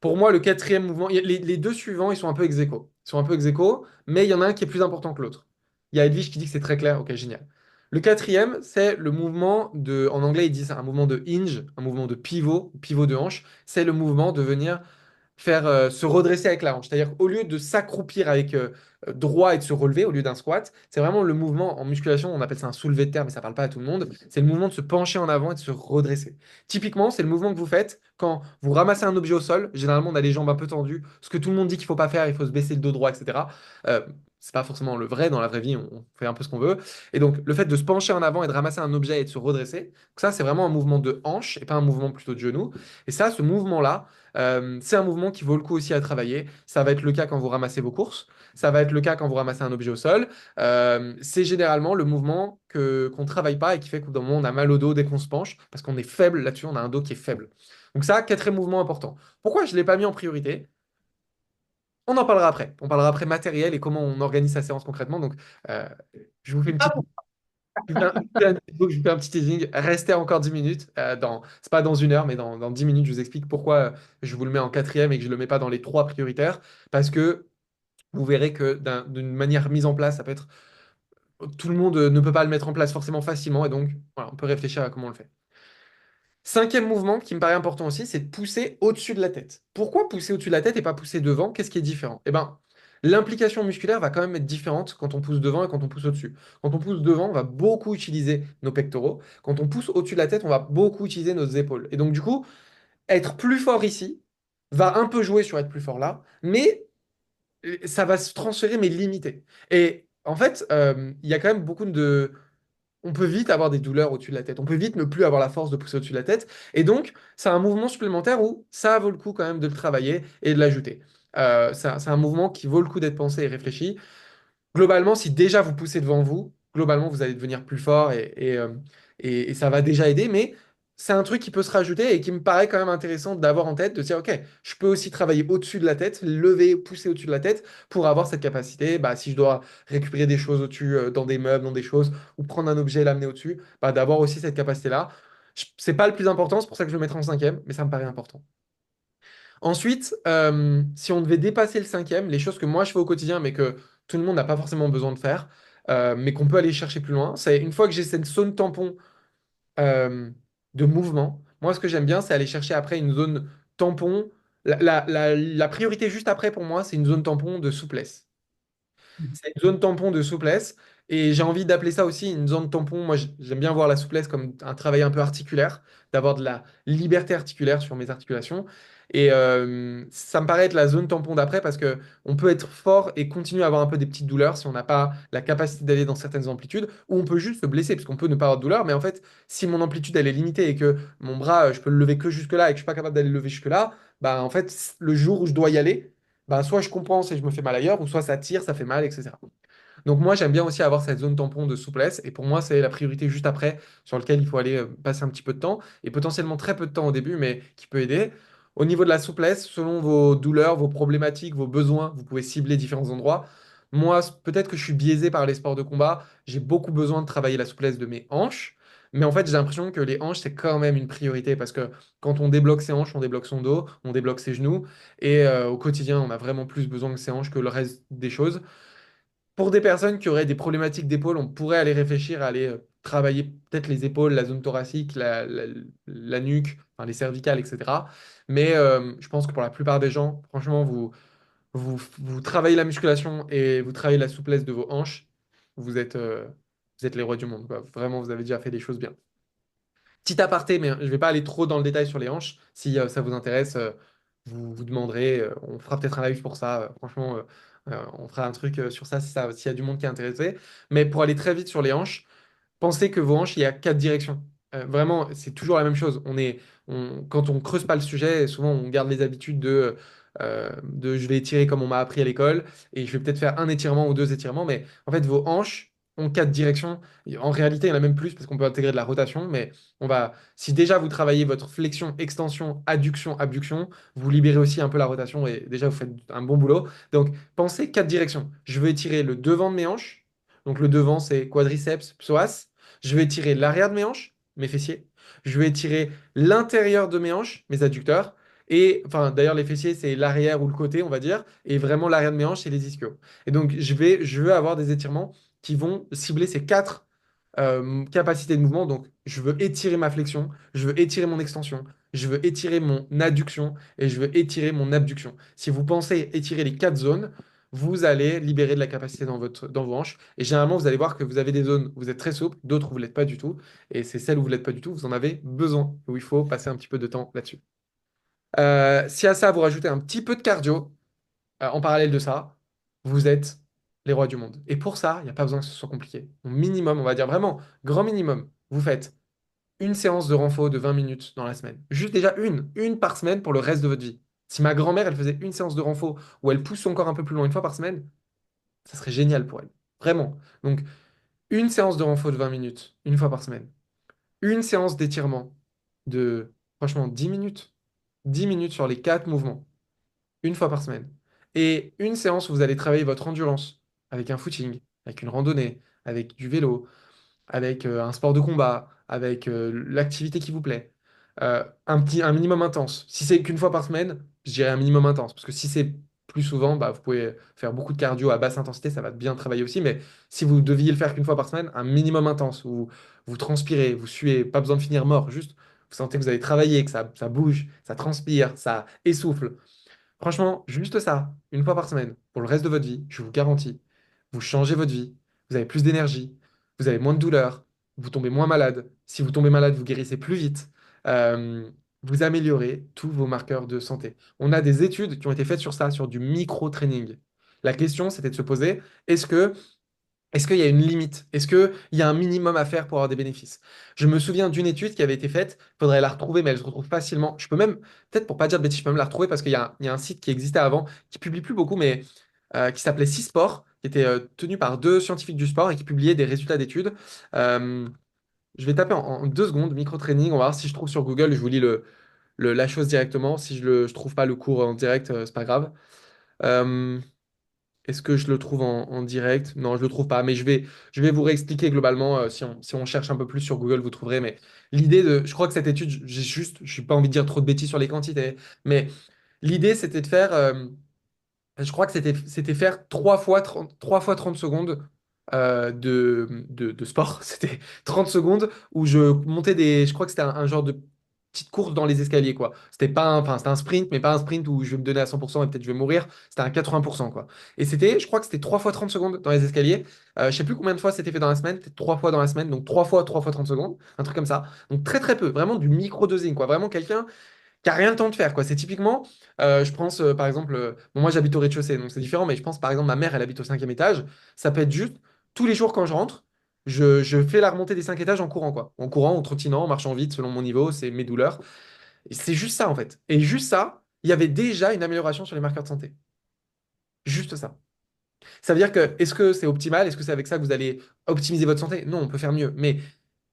pour moi, le quatrième mouvement, les deux suivants, ils sont un peu ex aequo. Ils sont un peu ex aequo, mais il y en a un qui est plus important que l'autre. Il y a Edwige qui dit que c'est très clair. Ok, génial. Le quatrième, c'est le mouvement de, en anglais, ils disent un mouvement de hinge, un mouvement de pivot, pivot de hanche. C'est le mouvement de venir. faire se redresser avec la hanche. C'est-à-dire au lieu de s'accroupir avec droit et de se relever au lieu d'un squat, c'est vraiment le mouvement en musculation, on appelle ça un soulevé de terre, mais ça parle pas à tout le monde. C'est le mouvement de se pencher en avant et de se redresser. Typiquement, c'est le mouvement que vous faites quand vous ramassez un objet au sol. Généralement, on a les jambes un peu tendues, ce que tout le monde dit qu'il faut pas faire, il faut se baisser le dos droit, etc. Euh, c'est pas forcément le vrai dans la vraie vie, on fait un peu ce qu'on veut. Et donc, le fait de se pencher en avant et de ramasser un objet et de se redresser, ça, c'est vraiment un mouvement de hanche et pas un mouvement plutôt de genou. Et ça, ce mouvement-là, c'est un mouvement qui vaut le coup aussi à travailler. Ça va être le cas quand vous ramassez vos courses. Ça va être le cas quand vous ramassez un objet au sol. C'est généralement le mouvement qu'on ne travaille pas et qui fait qu'au bout d'un moment, on a mal au dos dès qu'on se penche parce qu'on est faible là-dessus, on a un dos qui est faible. Donc ça, quatrième mouvement important. Pourquoi je ne l'ai pas mis en priorité? On en parlera après. On parlera après matériel et comment on organise sa séance concrètement. Donc, euh, je vous fais une Ah petite... bon. Je vous fais un petit teasing. Restez encore 10 minutes. C'est pas dans une heure, mais dans 10 minutes, je vous explique pourquoi je vous le mets en quatrième et que je ne le mets pas dans les trois prioritaires. Parce que vous verrez que d'une manière mise en place, ça peut être... Tout le monde ne peut pas le mettre en place forcément facilement. Et donc, voilà, on peut réfléchir à comment on le fait. Cinquième mouvement qui me paraît important aussi, c'est de pousser au-dessus de la tête. Pourquoi pousser au-dessus de la tête et pas pousser devant? Qu'est-ce qui est différent? Eh ben, l'implication musculaire va quand même être différente quand on pousse devant et quand on pousse au-dessus. Quand on pousse devant, on va beaucoup utiliser nos pectoraux. Quand on pousse au-dessus de la tête, on va beaucoup utiliser nos épaules. Et donc, du coup, être plus fort ici va un peu jouer sur être plus fort là, mais ça va se transférer, mais limité. Et en fait, il y a quand même beaucoup de on peut vite avoir des douleurs au-dessus de la tête. On peut vite ne plus avoir la force de pousser au-dessus de la tête. Et donc, c'est un mouvement supplémentaire où ça vaut le coup quand même de le travailler et de l'ajouter. C'est un mouvement qui vaut le coup d'être pensé et réfléchi. Globalement, si déjà vous poussez devant vous, globalement, vous allez devenir plus fort et ça va déjà aider. Mais c'est un truc qui peut se rajouter et qui me paraît quand même intéressant d'avoir en tête, de dire, OK, je peux aussi travailler au-dessus de la tête, lever, pousser au-dessus de la tête pour avoir cette capacité. Bah, si je dois récupérer des choses au-dessus, dans des meubles, dans des choses, ou prendre un objet et l'amener au-dessus, bah, d'avoir aussi cette capacité-là. C'est pas le plus important, c'est pour ça que je le mettrai en cinquième, mais ça me paraît important. Ensuite, si on devait dépasser le cinquième, les choses que moi je fais au quotidien, mais que tout le monde n'a pas forcément besoin de faire, mais qu'on peut aller chercher plus loin, c'est une fois que j'ai cette zone tampon euh, de mouvement, moi ce que j'aime bien, c'est aller chercher après une zone tampon. La priorité juste après pour moi, c'est une zone tampon de souplesse. C'est une zone tampon de souplesse. Et j'ai envie d'appeler ça aussi une zone tampon. Moi, j'aime bien voir la souplesse comme un travail un peu articulaire, d'avoir de la liberté articulaire sur mes articulations. Et ça me paraît être la zone tampon d'après parce que on peut être fort et continuer à avoir un peu des petites douleurs si on n'a pas la capacité d'aller dans certaines amplitudes, ou on peut juste se blesser parce qu'on peut ne pas avoir de douleur. Mais en fait, si mon amplitude elle est limitée et que mon bras, je peux le lever que jusque-là et que je suis pas capable d'aller le lever jusque-là, bah en fait, le jour où je dois y aller, bah, soit je compense et je me fais mal ailleurs, ou soit ça tire, ça fait mal, etc. Donc moi, j'aime bien aussi avoir cette zone tampon de souplesse, et pour moi, c'est la priorité juste après, sur lequel il faut aller passer un petit peu de temps, et potentiellement très peu de temps au début, mais qui peut aider. Au niveau de la souplesse, selon vos douleurs, vos problématiques, vos besoins, vous pouvez cibler différents endroits. Moi, peut-être que je suis biaisé par les sports de combat, j'ai beaucoup besoin de travailler la souplesse de mes hanches, mais en fait, j'ai l'impression que les hanches, c'est quand même une priorité, parce que quand on débloque ses hanches, on débloque son dos, on débloque ses genoux, et au quotidien, on a vraiment plus besoin de ses hanches que le reste des choses. Pour des personnes qui auraient des problématiques d'épaule, on pourrait aller réfléchir à aller travailler peut-être les épaules, la zone thoracique, la nuque, enfin, les cervicales, etc. Mais je pense que pour la plupart des gens, franchement, vous travaillez la musculation et vous travaillez la souplesse de vos hanches, vous êtes, euh, vous êtes les rois du monde, quoi. Vraiment, vous avez déjà fait des choses bien. Petit aparté, mais je ne vais pas aller trop dans le détail sur les hanches. Si ça vous intéresse, vous demanderez. On fera peut-être un live pour ça. Franchement, on fera un truc sur ça, s'il y a du monde qui est intéressé. Mais pour aller très vite sur les hanches, pensez que vos hanches, il y a quatre directions. Vraiment, c'est toujours la même chose. Quand on creuse pas le sujet, souvent on garde les habitudes de je vais étirer comme on m'a appris à l'école et je vais peut-être faire un étirement ou deux étirements. Mais en fait, vos hanches ont quatre directions. Et en réalité, il y en a même plus parce qu'on peut intégrer de la rotation. Mais si déjà vous travaillez votre flexion, extension, adduction, abduction, vous libérez aussi un peu la rotation et déjà vous faites un bon boulot. Donc, pensez quatre directions. Je veux étirer le devant de mes hanches. Donc, le devant, c'est quadriceps, psoas. Je vais étirer l'arrière de mes hanches, mes fessiers. Je vais étirer l'intérieur de mes hanches, mes adducteurs. Et enfin, d'ailleurs, les fessiers, c'est l'arrière ou le côté, on va dire. Et vraiment, l'arrière de mes hanches, c'est les ischios. Et donc, je veux avoir des étirements qui vont cibler ces quatre capacités de mouvement. Donc, je veux étirer ma flexion, je veux étirer mon extension, je veux étirer mon adduction et je veux étirer mon abduction. Si vous pensez étirer les quatre zones, vous allez libérer de la capacité dans vos hanches. Et généralement, vous allez voir que vous avez des zones où vous êtes très souple, d'autres où vous ne l'êtes pas du tout. Et c'est celles où vous ne l'êtes pas du tout, vous en avez besoin, où il faut passer un petit peu de temps là-dessus. Si à ça, vous rajoutez un petit peu de cardio, en parallèle de ça, vous êtes les rois du monde. Et pour ça, il n'y a pas besoin que ce soit compliqué. Au minimum, on va dire vraiment, grand minimum, vous faites une séance de renfo de 20 minutes dans la semaine. Juste déjà une par semaine pour le reste de votre vie. Si ma grand-mère, elle faisait une séance de renfo où elle pousse son corps un peu plus loin une fois par semaine, ça serait génial pour elle. Vraiment. Donc, une séance de renfo de 20 minutes, une fois par semaine. Une séance d'étirement de, franchement, 10 minutes. 10 minutes sur les 4 mouvements, une fois par semaine. Et une séance où vous allez travailler votre endurance avec un footing, avec une randonnée, avec du vélo, avec un sport de combat, avec l'activité qui vous plaît. Un minimum intense. Si c'est qu'une fois par semaine, je dirais un minimum intense. Parce que si c'est plus souvent, bah, vous pouvez faire beaucoup de cardio à basse intensité, ça va bien travailler aussi. Mais si vous deviez le faire qu'une fois par semaine, un minimum intense où vous transpirez, vous suez, pas besoin de finir mort, juste vous sentez que vous avez travaillé, que ça bouge, ça transpire, ça essouffle. Franchement, juste ça, une fois par semaine, pour le reste de votre vie, je vous garantis, vous changez votre vie, vous avez plus d'énergie, vous avez moins de douleurs, vous tombez moins malade. Si vous tombez malade, vous guérissez plus vite. Euh, Vous améliorez tous vos marqueurs de santé. On a des études qui ont été faites sur ça, sur du micro-training. La question, c'était de se poser, est-ce que est-ce qu'il y a une limite? Est-ce qu'il y a un minimum à faire pour avoir des bénéfices? Je me souviens d'une étude qui avait été faite, il faudrait la retrouver, mais elle se retrouve facilement. Je peux même, peut-être pour pas dire de bêtises, je peux même la retrouver parce qu'il y a un site qui existait avant, qui publie plus beaucoup, mais qui s'appelait Sport, qui était tenu par deux scientifiques du sport et qui publiait des résultats d'études. Euh, je vais taper en 2 secondes, micro-training, on va voir si je trouve sur Google, je vous lis la chose directement. Si je trouve pas le cours en direct, c'est pas grave. Euh, Est-ce que je le trouve en direct? Non, je le trouve pas, mais je vais vous réexpliquer globalement. Si on cherche un peu plus sur Google, vous trouverez. Mais l'idée de, je crois que cette étude, je n'ai pas envie de dire trop de bêtises sur les quantités, mais l'idée c'était de faire, je crois que c'était faire 3 fois 30 secondes de sport. C'était 30 secondes où je montais des. Je crois que c'était un genre de petite course dans les escaliers, quoi. Enfin, c'était un sprint, mais pas un sprint où je vais me donner à 100% et peut-être je vais mourir. C'était un 80%, quoi. Et je crois que c'était 3 fois 30 secondes dans les escaliers. Je sais plus combien de fois c'était fait dans la semaine. C'était 3 fois dans la semaine, donc 3 fois 30 secondes, un truc comme ça. Donc très très peu, vraiment du micro-dosing, quoi. Vraiment quelqu'un qui a rien le temps de faire, quoi. C'est typiquement, je pense par exemple, bon, moi j'habite au rez-de-chaussée, donc c'est différent, mais je pense par exemple, ma mère, elle habite au 5e étage. Ça peut être juste, tous les jours quand je rentre, je fais la remontée des 5 étages en courant, quoi. En courant, en trottinant, en marchant vite selon mon niveau, c'est mes douleurs. Et c'est juste ça, en fait. Et juste ça, il y avait déjà une amélioration sur les marqueurs de santé. Juste ça. Ça veut dire que, est-ce que c'est optimal? Est-ce que c'est avec ça que vous allez optimiser votre santé? Non, on peut faire mieux. Mais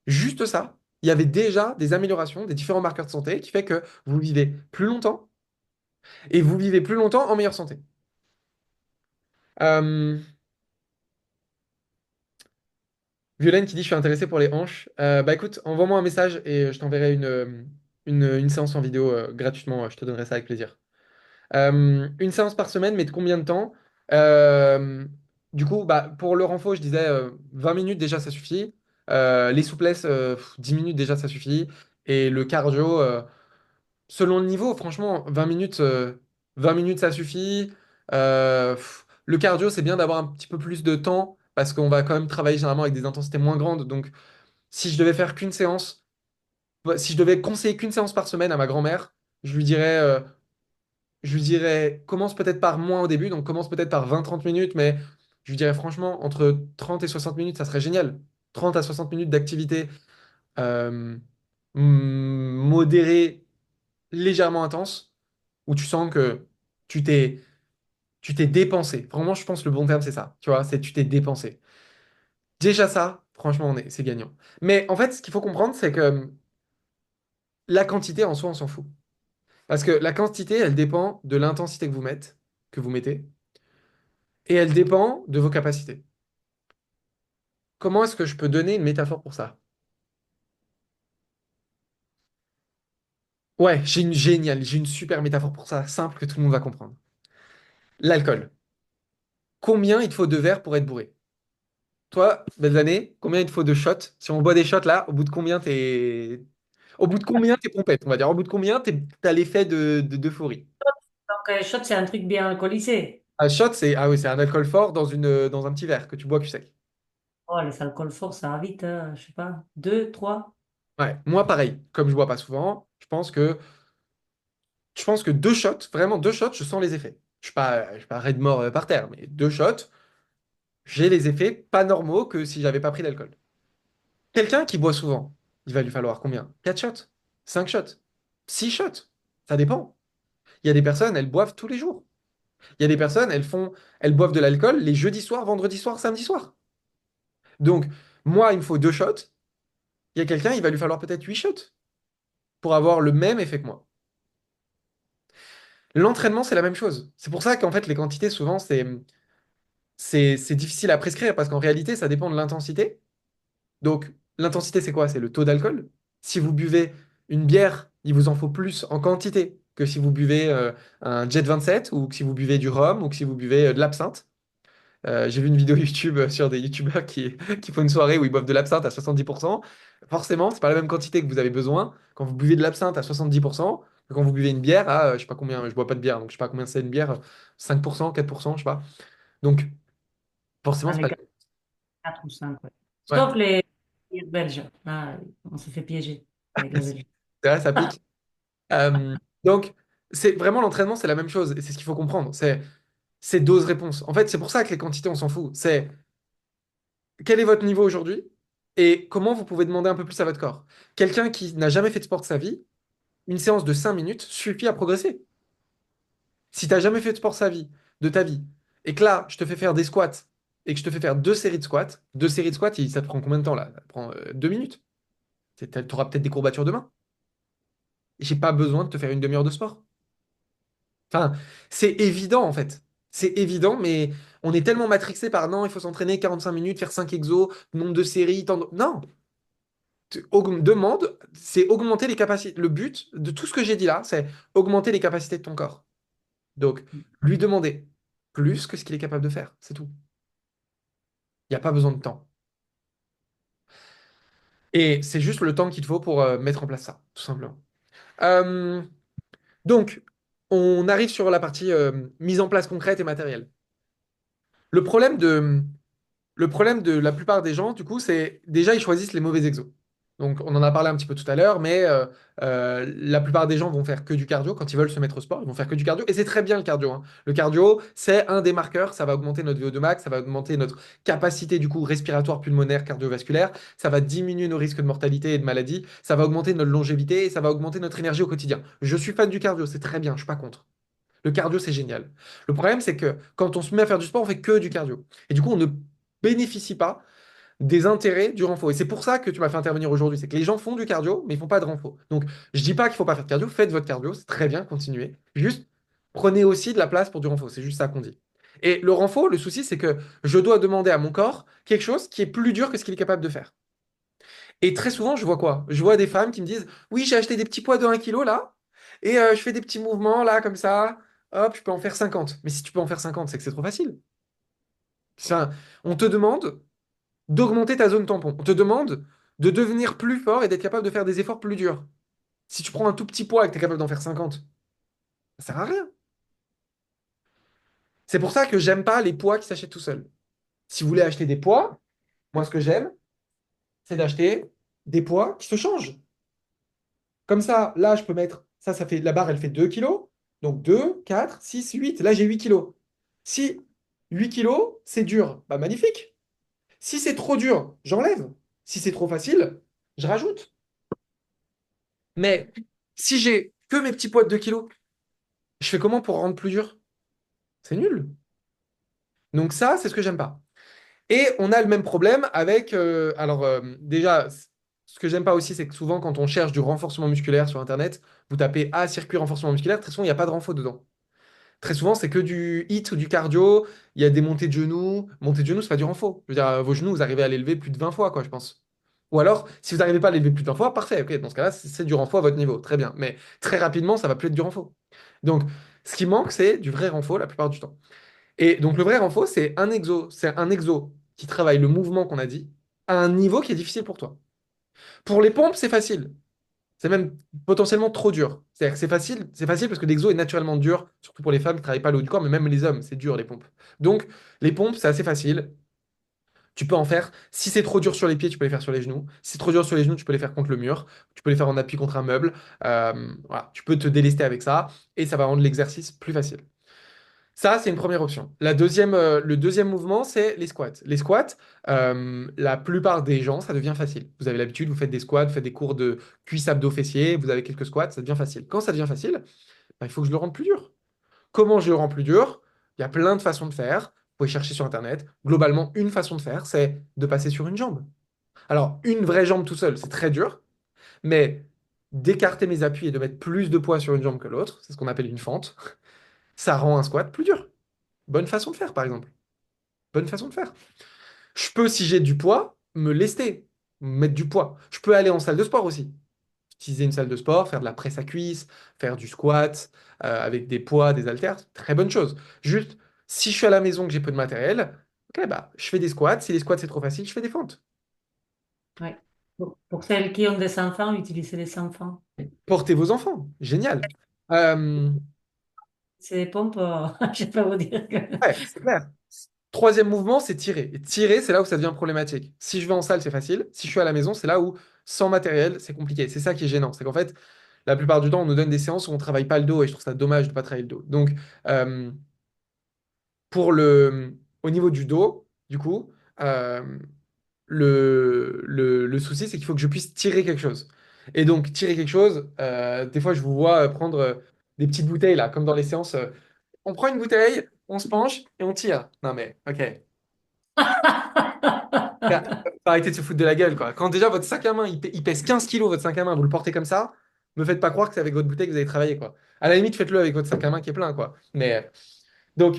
juste ça, il y avait déjà des améliorations des différents marqueurs de santé qui fait que vous vivez plus longtemps et vous vivez plus longtemps en meilleure santé. Euh, Violaine qui dit je suis intéressé pour les hanches. Bah écoute, envoie-moi un message et je t'enverrai une séance en vidéo gratuitement. Je te donnerai ça avec plaisir. Une séance par semaine, mais de combien de temps? Euh, du coup, bah, pour le renfort, je disais 20 minutes déjà ça suffit. Les souplesses, 10 minutes déjà ça suffit. Et le cardio, selon le niveau, franchement, 20 minutes, ça suffit. Le cardio, c'est bien d'avoir un petit peu plus de temps parce qu'on va quand même travailler généralement avec des intensités moins grandes. Donc, si je devais faire qu'une séance, si je devais conseiller qu'une séance par semaine à ma grand-mère, je lui dirais, euh, je lui dirais, commence peut-être par moins au début, donc commence peut-être par 20-30 minutes, mais je lui dirais franchement, entre 30 et 60 minutes, ça serait génial. 30 à 60 minutes d'activité euh, modérée, légèrement intense où tu sens que tu t'es tu t'es dépensé. Vraiment, je pense que le bon terme, c'est ça. Tu vois, c'est tu t'es dépensé. Déjà ça, franchement, c'est gagnant. Mais en fait, ce qu'il faut comprendre, c'est que la quantité en soi, on s'en fout. Parce que la quantité, elle dépend de l'intensité que vous mettez, et elle dépend de vos capacités. Comment est-ce que je peux donner une métaphore pour ça? Ouais, j'ai une super métaphore pour ça, simple que tout le monde va comprendre. L'alcool. Combien il te faut de verres pour être bourré? Toi, belle année, combien il te faut de shots? Si on boit des shots là, au bout de combien t'es. Au bout de combien t'es pompette, on va dire. Au bout de combien t'as l'effet d'euphorie. Donc, shot, c'est un truc bien alcoolisé. Un shot, c'est ah oui, c'est un alcool fort dans un petit verre que tu bois cul sec. Oh, les alcools forts, ça va vite, hein, je sais pas. Deux, trois. Ouais, moi pareil. Comme je bois pas souvent, je pense que deux shots, vraiment deux shots, je sens les effets. Je suis pas raide mort par terre, mais deux shots, j'ai les effets pas normaux que si j'avais pas pris d'alcool. Quelqu'un qui boit souvent, il va lui falloir combien? Quatre shots, cinq shots, six shots. Ça dépend. Il y a des personnes, elles boivent tous les jours. Il y a des personnes, elles boivent de l'alcool les jeudis soirs, vendredis soirs, samedi soir. Donc, moi, il me faut deux shots. Il y a quelqu'un, il va lui falloir peut-être huit shots pour avoir le même effet que moi. L'entraînement, c'est la même chose. C'est pour ça qu'en fait, les quantités, souvent, c'est difficile à prescrire parce qu'en réalité, ça dépend de l'intensité. Donc, l'intensité, c'est quoi? C'est le taux d'alcool. Si vous buvez une bière, il vous en faut plus en quantité que si vous buvez un Jet 27 ou que si vous buvez du rhum ou que si vous buvez de l'absinthe. J'ai vu une vidéo YouTube sur des YouTubeurs qui font une soirée où ils boivent de l'absinthe à 70%. Forcément, c'est pas la même quantité que vous avez besoin quand vous buvez de l'absinthe à 70% que quand vous buvez une bière à, je sais pas combien, je bois pas de bière, donc je sais pas combien c'est une bière, 5%, 4%, je sais pas. Donc, forcément, Dans c'est les pas... quatre ou cinq, ouais. Ouais, Sauf les bières belges. Là, on se fait piéger avec la Belgique. c'est vrai, ça pique. Donc, c'est vraiment l'entraînement, c'est la même chose. Et c'est ce qu'il faut comprendre. C'est dose-réponse. En fait, c'est pour ça que les quantités, on s'en fout. C'est quel est votre niveau aujourd'hui et comment vous pouvez demander un peu plus à votre corps. Quelqu'un qui n'a jamais fait de sport de sa vie, une séance de 5 minutes suffit à progresser. Si tu n'as jamais fait de sport de ta vie, et que là, je te fais faire des squats et que je te fais faire deux séries de squats, ça te prend combien de temps là? Ça te prend 2 minutes. Tu auras peut-être des courbatures demain. Et j'ai pas besoin de te faire une demi-heure de sport. Enfin, c'est évident en fait. C'est évident, mais on est tellement matrixé par non, il faut s'entraîner 45 minutes, faire 5 exos, nombre de séries, Non! Demande, c'est augmenter les capacités. Le but de tout ce que j'ai dit là, c'est augmenter les capacités de ton corps. Donc, lui demander plus que ce qu'il est capable de faire, c'est tout. Il n'y a pas besoin de temps. Et c'est juste le temps qu'il faut pour mettre en place ça, tout simplement. Euh, donc, on arrive sur la partie mise en place concrète et matérielle. Le problème de, Le problème de la plupart des gens, du coup, c'est déjà ils choisissent les mauvais exos. Donc, on en a parlé un petit peu tout à l'heure, mais la plupart des gens vont faire que du cardio quand ils veulent se mettre au sport. Ils vont faire que du cardio et c'est très bien le cardio, hein. Le cardio, c'est un des marqueurs. Ça va augmenter notre VO2 max, ça va augmenter notre capacité du coup respiratoire, pulmonaire, cardiovasculaire. Ça va diminuer nos risques de mortalité et de maladie. Ça va augmenter notre longévité et ça va augmenter notre énergie au quotidien. Je suis fan du cardio, c'est très bien, je suis pas contre. Le cardio, c'est génial. Le problème, c'est que quand on se met à faire du sport, on fait que du cardio. Et du coup, on ne bénéficie pas des intérêts du renfo. Et c'est pour ça que tu m'as fait intervenir aujourd'hui. C'est que les gens font du cardio, mais ils font pas de renfo. Donc, je dis pas qu'il faut pas faire de cardio. Faites votre cardio, c'est très bien, continuez. Juste, prenez aussi de la place pour du renfo. C'est juste ça qu'on dit. Et le renfo, le souci, c'est que je dois demander à mon corps quelque chose qui est plus dur que ce qu'il est capable de faire. Et très souvent, je vois quoi? Je vois des femmes qui me disent, oui, j'ai acheté des petits poids de 1 kg là, et je fais des petits mouvements là, comme ça. Hop, je peux en faire 50. Mais si tu peux en faire 50, c'est que c'est trop facile. Ça, on te demande d'augmenter ta zone tampon. On te demande de devenir plus fort et d'être capable de faire des efforts plus durs. Si tu prends un tout petit poids et que tu es capable d'en faire 50, ça sert à rien. C'est pour ça que j'aime pas les poids qui s'achètent tout seuls. Si vous voulez acheter des poids, moi ce que j'aime, c'est d'acheter des poids qui se changent. Comme ça, là, je peux mettre, ça fait, la barre, elle fait 2 kilos. Donc 2, 4, 6, 8. Là, j'ai 8 kilos. Si 8 kilos, c'est dur, bah magnifique. Si c'est trop dur, j'enlève. Si c'est trop facile, je rajoute. Mais si j'ai que mes petits poids de 2 kilos, je fais comment pour rendre plus dur? C'est nul. Donc ça, c'est ce que j'aime pas. Et on a le même problème avec... déjà, ce que j'aime pas aussi, c'est que souvent, quand on cherche du renforcement musculaire sur Internet, vous tapez A, circuit renforcement musculaire, très souvent, il n'y a pas de renfort dedans. Très souvent, c'est que du hit ou du cardio. Il y a des montées de genoux. Montées de genoux, c'est pas du renfort. Je veux dire, vos genoux, vous arrivez à l'élever plus de 20 fois, quoi, je pense. Ou alors, si vous n'arrivez pas à l'élever plus de 20 fois, parfait. Ok, dans ce cas-là, c'est du renfort à votre niveau. Très bien. Mais très rapidement, ça va plus être du renfort. Donc, ce qui manque, c'est du vrai renfort la plupart du temps. Et donc, le vrai renfort, c'est un exo. C'est un exo qui travaille le mouvement qu'on a dit à un niveau qui est difficile pour toi. Pour les pompes, c'est facile. C'est même potentiellement trop dur. C'est-à-dire que c'est facile parce que l'exo est naturellement dur, surtout pour les femmes qui ne travaillent pas le haut du corps, mais même les hommes, c'est dur les pompes. Donc, les pompes, c'est assez facile. Tu peux en faire. Si c'est trop dur sur les pieds, tu peux les faire sur les genoux. Si c'est trop dur sur les genoux, tu peux les faire contre le mur. Tu peux les faire en appui contre un meuble. Voilà, tu peux te délester avec ça et ça va rendre l'exercice plus facile. Ça, c'est une première option. Le deuxième mouvement, c'est les squats. Les squats, la plupart des gens, ça devient facile. Vous avez l'habitude, vous faites des squats, vous faites des cours de cuisse, abdos, fessiers, vous avez quelques squats, ça devient facile. Quand ça devient facile, bah, il faut que je le rende plus dur. Comment je le rends plus dur? Il y a plein de façons de faire. Vous pouvez chercher sur Internet. Globalement, une façon de faire, c'est de passer sur une jambe. Alors, une vraie jambe tout seul, c'est très dur, mais d'écarter mes appuis et de mettre plus de poids sur une jambe que l'autre, c'est ce qu'on appelle une fente, ça rend un squat plus dur. Bonne façon de faire, par exemple. Bonne façon de faire. Je peux, si j'ai du poids, me lester, mettre du poids. Je peux aller en salle de sport aussi. Utiliser une salle de sport, faire de la presse à cuisse, faire du squat avec des poids, des haltères, très bonne chose. Juste, si je suis à la maison, que j'ai peu de matériel, ok, bah, je fais des squats. Si les squats c'est trop facile, je fais des fentes. Ouais. Pour celles qui ont des enfants, utilisez les enfants. Portez vos enfants, génial. Euh, C'est des pompes, je ne vais pas vous dire que... ouais, c'est clair. Troisième mouvement, c'est tirer. Et tirer, c'est là où ça devient problématique. Si je vais en salle, c'est facile. Si je suis à la maison, c'est là où, sans matériel, c'est compliqué. C'est ça qui est gênant. C'est qu'en fait, la plupart du temps, on nous donne des séances où on travaille pas le dos et je trouve ça dommage de ne pas travailler le dos. Donc, euh, au niveau du dos, du coup, le souci, c'est qu'il faut que je puisse tirer quelque chose. Et donc, tirer quelque chose, des fois, je vous vois prendre des petites bouteilles, là, comme dans les séances. On prend une bouteille, on se penche et on tire. Non, mais, ok. Faut arrêter de se foutre de la gueule, quoi. Quand déjà votre sac à main, il pèse 15 kilos, votre sac à main, vous le portez comme ça, me faites pas croire que c'est avec votre bouteille que vous avez travaillé, quoi. À la limite, faites-le avec votre sac à main qui est plein, quoi. Mais donc,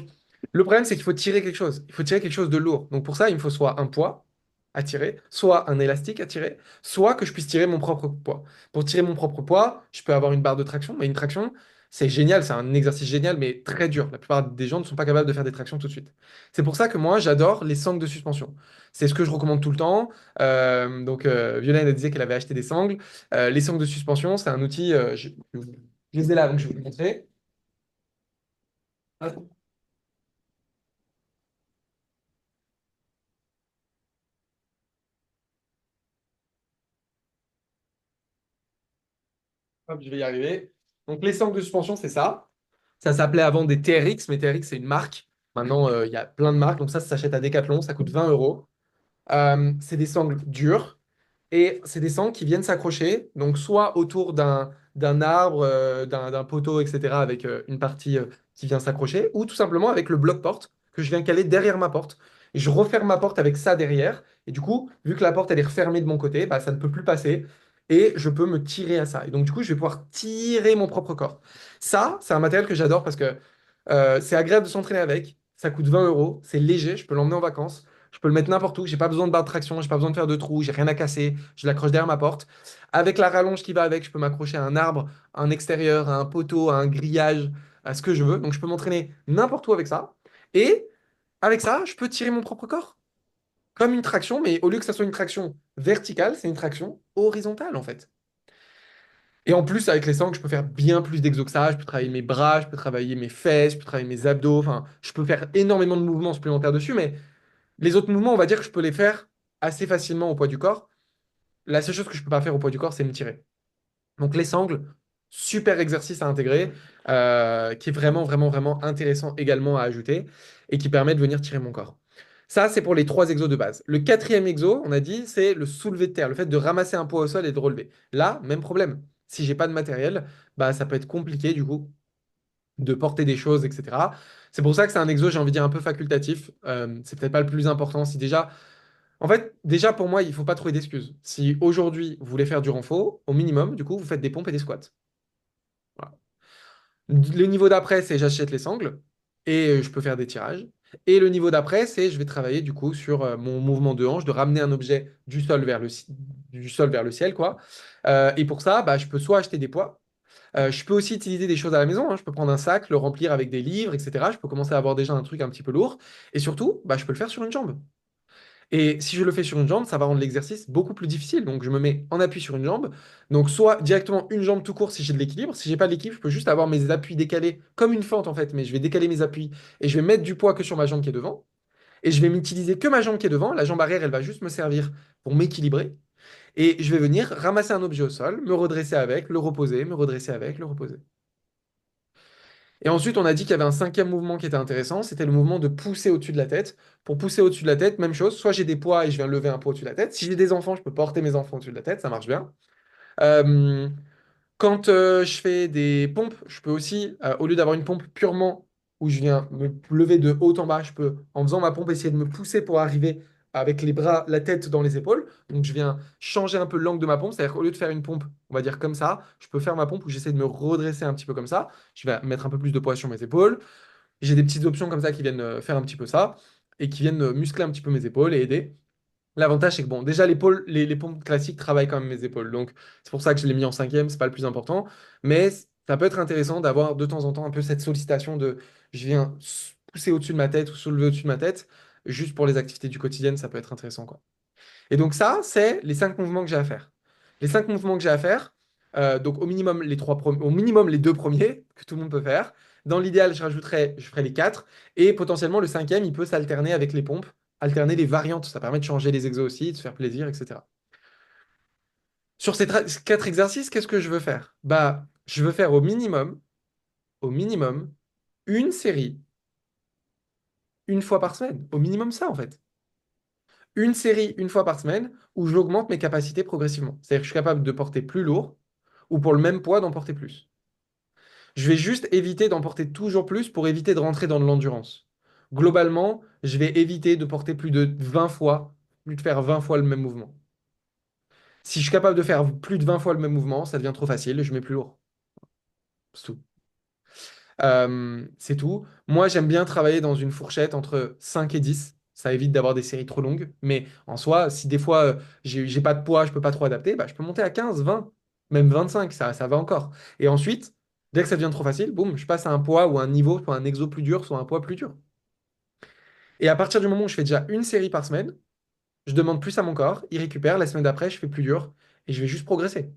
le problème, c'est qu'il faut tirer quelque chose. Il faut tirer quelque chose de lourd. Donc, pour ça, il me faut soit un poids à tirer, soit un élastique à tirer, soit que je puisse tirer mon propre poids. Pour tirer mon propre poids, je peux avoir une barre de traction, mais une traction, c'est génial, c'est un exercice génial, mais très dur. La plupart des gens ne sont pas capables de faire des tractions tout de suite. C'est pour ça que moi, j'adore les sangles de suspension. C'est ce que je recommande tout le temps. Violaine elle disait qu'elle avait acheté des sangles. Les sangles de suspension, c'est un outil. Je les ai là, donc je vais vous montrer. Hop. Hop, je vais y arriver. Donc, les sangles de suspension, c'est ça. Ça s'appelait avant des TRX, mais TRX, c'est une marque. Maintenant, il y a plein de marques. Donc, ça s'achète à Decathlon. Ça coûte 20 euros. C'est des sangles dures et c'est des sangles qui viennent s'accrocher, donc soit autour d'un arbre, d'un poteau, etc., avec une partie qui vient s'accrocher, ou tout simplement avec le bloc-porte que je viens caler derrière ma porte. Et je referme ma porte avec ça derrière. Et du coup, vu que la porte elle est refermée de mon côté, bah, ça ne peut plus passer. Et je peux me tirer à ça. Et donc, du coup, je vais pouvoir tirer mon propre corps. Ça, c'est un matériel que j'adore parce que c'est agréable de s'entraîner avec. Ça coûte 20 euros. C'est léger. Je peux l'emmener en vacances. Je peux le mettre n'importe où. J'ai pas besoin de barre de traction. J'ai pas besoin de faire de trous. J'ai rien à casser. Je l'accroche derrière ma porte. Avec la rallonge qui va avec, je peux m'accrocher à un arbre, à un extérieur, à un poteau, à un grillage, à ce que je veux. Donc, je peux m'entraîner n'importe où avec ça. Et avec ça, je peux tirer mon propre corps. Comme une traction, mais au lieu que ça soit une traction verticale, c'est une traction horizontale en fait. Et en plus, avec les sangles, je peux faire bien plus d'exo que ça. Je peux travailler mes bras, je peux travailler mes fesses, je peux travailler mes abdos. Enfin, je peux faire énormément de mouvements supplémentaires dessus, mais les autres mouvements, on va dire que je peux les faire assez facilement au poids du corps. La seule chose que je peux pas faire au poids du corps, c'est me tirer. Donc les sangles, super exercice à intégrer, qui est vraiment, vraiment, vraiment intéressant également à ajouter et qui permet de venir tirer mon corps. Ça, c'est pour les trois exos de base. Le quatrième exo, on a dit, c'est le soulevé de terre, le fait de ramasser un poids au sol et de relever. Là, même problème. Si j'ai pas de matériel, bah, ça peut être compliqué du coup de porter des choses, etc. C'est pour ça que c'est un exo, j'ai envie de dire, un peu facultatif. C'est peut-être pas le plus important. Si déjà, en fait, déjà pour moi, il faut pas trouver d'excuses. Si aujourd'hui vous voulez faire du renfort, au minimum, du coup, vous faites des pompes et des squats. Voilà. Le niveau d'après, c'est j'achète les sangles et je peux faire des tirages. Et le niveau d'après, c'est je vais travailler du coup sur mon mouvement de hanche, de ramener un objet du sol vers le ciel, quoi. Et pour ça, bah, je peux soit acheter des poids, je peux aussi utiliser des choses à la maison, hein. Je peux prendre un sac, le remplir avec des livres, etc. Je peux commencer à avoir déjà un truc un petit peu lourd. Et surtout, bah, je peux le faire sur une jambe. Et si je le fais sur une jambe, ça va rendre l'exercice beaucoup plus difficile. Donc je me mets en appui sur une jambe. Donc soit directement une jambe tout court si j'ai de l'équilibre. Si j'ai pas de l'équilibre, je peux juste avoir mes appuis décalés comme une fente en fait. Mais je vais décaler mes appuis et je vais mettre du poids que sur ma jambe qui est devant. Et je vais m'utiliser que ma jambe qui est devant. La jambe arrière, elle va juste me servir pour m'équilibrer. Et je vais venir ramasser un objet au sol, me redresser avec, le reposer, me redresser avec, le reposer. Et ensuite, on a dit qu'il y avait un cinquième mouvement qui était intéressant, c'était le mouvement de pousser au-dessus de la tête. Pour pousser au-dessus de la tête, même chose, soit j'ai des poids et je viens lever un poids au-dessus de la tête. Si j'ai des enfants, je peux porter mes enfants au-dessus de la tête, ça marche bien. Euh, Quand je fais des pompes, je peux aussi, au lieu d'avoir une pompe purement où je viens me lever de haut en bas, je peux, en faisant ma pompe, essayer de me pousser pour arriver avec les bras, la tête dans les épaules. Donc je viens changer un peu l'angle de ma pompe, c'est-à-dire qu'au lieu de faire une pompe, on va dire comme ça, je peux faire ma pompe où j'essaie de me redresser un petit peu comme ça. Je vais mettre un peu plus de poids sur mes épaules. J'ai des petites options comme ça qui viennent faire un petit peu ça et qui viennent muscler un petit peu mes épaules et aider. L'avantage, c'est que bon, déjà, l'épaule, les pompes classiques travaillent quand même mes épaules. Donc, c'est pour ça que je l'ai mis en cinquième, c'est pas le plus important. Mais ça peut être intéressant d'avoir de temps en temps un peu cette sollicitation de je viens pousser au-dessus de ma tête ou soulever au-dessus de ma tête. Juste pour les activités du quotidien, ça peut être intéressant, quoi. Et donc, ça, c'est les 5 mouvements que j'ai à faire. Les 5 mouvements que j'ai à faire, donc au minimum au minimum les deux premiers que tout le monde peut faire. Dans l'idéal, je ferai les quatre. Et potentiellement, le cinquième, il peut s'alterner avec les pompes, alterner les variantes. Ça permet de changer les exos aussi, de se faire plaisir, etc. Sur ces 4 exercices, qu'est-ce que je veux faire? Bah, je veux faire au minimum, une série, une fois par semaine. Au minimum ça, en fait. Une série, une fois par semaine, où j'augmente mes capacités progressivement. C'est-à-dire que je suis capable de porter plus lourd, ou pour le même poids, d'en porter plus. Je vais juste éviter d'en porter toujours plus pour éviter de rentrer dans de l'endurance. Globalement, je vais éviter de porter plus de 20 fois, plus de faire 20 fois le même mouvement. Si je suis capable de faire plus de 20 fois le même mouvement, ça devient trop facile, je mets plus lourd. C'est tout. C'est tout. Moi, j'aime bien travailler dans une fourchette entre 5 et 10. Ça évite d'avoir des séries trop longues. Mais en soi, si des fois, j'ai pas de poids, je peux pas trop adapter, bah, je peux monter à 15, 20, même 25, ça va encore. Et ensuite, dès que ça devient trop facile, boum, je passe à un poids ou un niveau, soit un exo plus dur, soit un poids plus dur. Et à partir du moment où je fais déjà une série par semaine, je demande plus à mon corps, il récupère, la semaine d'après, je fais plus dur et je vais juste progresser.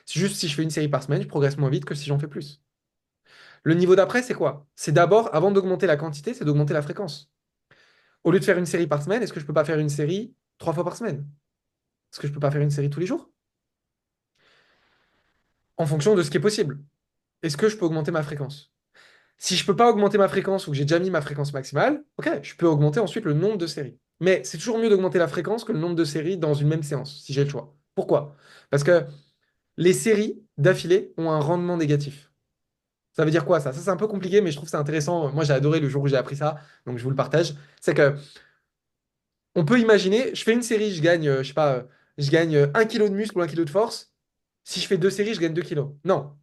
C'est juste si je fais une série par semaine, je progresse moins vite que si j'en fais plus. Le niveau d'après, c'est quoi? C'est d'abord, avant d'augmenter la quantité, c'est d'augmenter la fréquence. Au lieu de faire une série par semaine, est-ce que je peux pas faire une série 3 fois par semaine? Est-ce que je peux pas faire une série tous les jours? En fonction de ce qui est possible. Est-ce que je peux augmenter ma fréquence? Si je peux pas augmenter ma fréquence ou que j'ai déjà mis ma fréquence maximale, ok, je peux augmenter ensuite le nombre de séries. Mais c'est toujours mieux d'augmenter la fréquence que le nombre de séries dans une même séance, si j'ai le choix. Pourquoi? Parce que les séries d'affilée ont un rendement négatif. Ça veut dire quoi ça? Ça, c'est un peu compliqué, mais je trouve ça intéressant. Moi, j'ai adoré le jour où j'ai appris ça, donc je vous le partage. C'est que on peut imaginer, je fais une série, je gagne, je sais pas, je gagne 1 kilo de muscle ou 1 kilo de force. Si je fais 2 séries, je gagne 2 kilos. Non.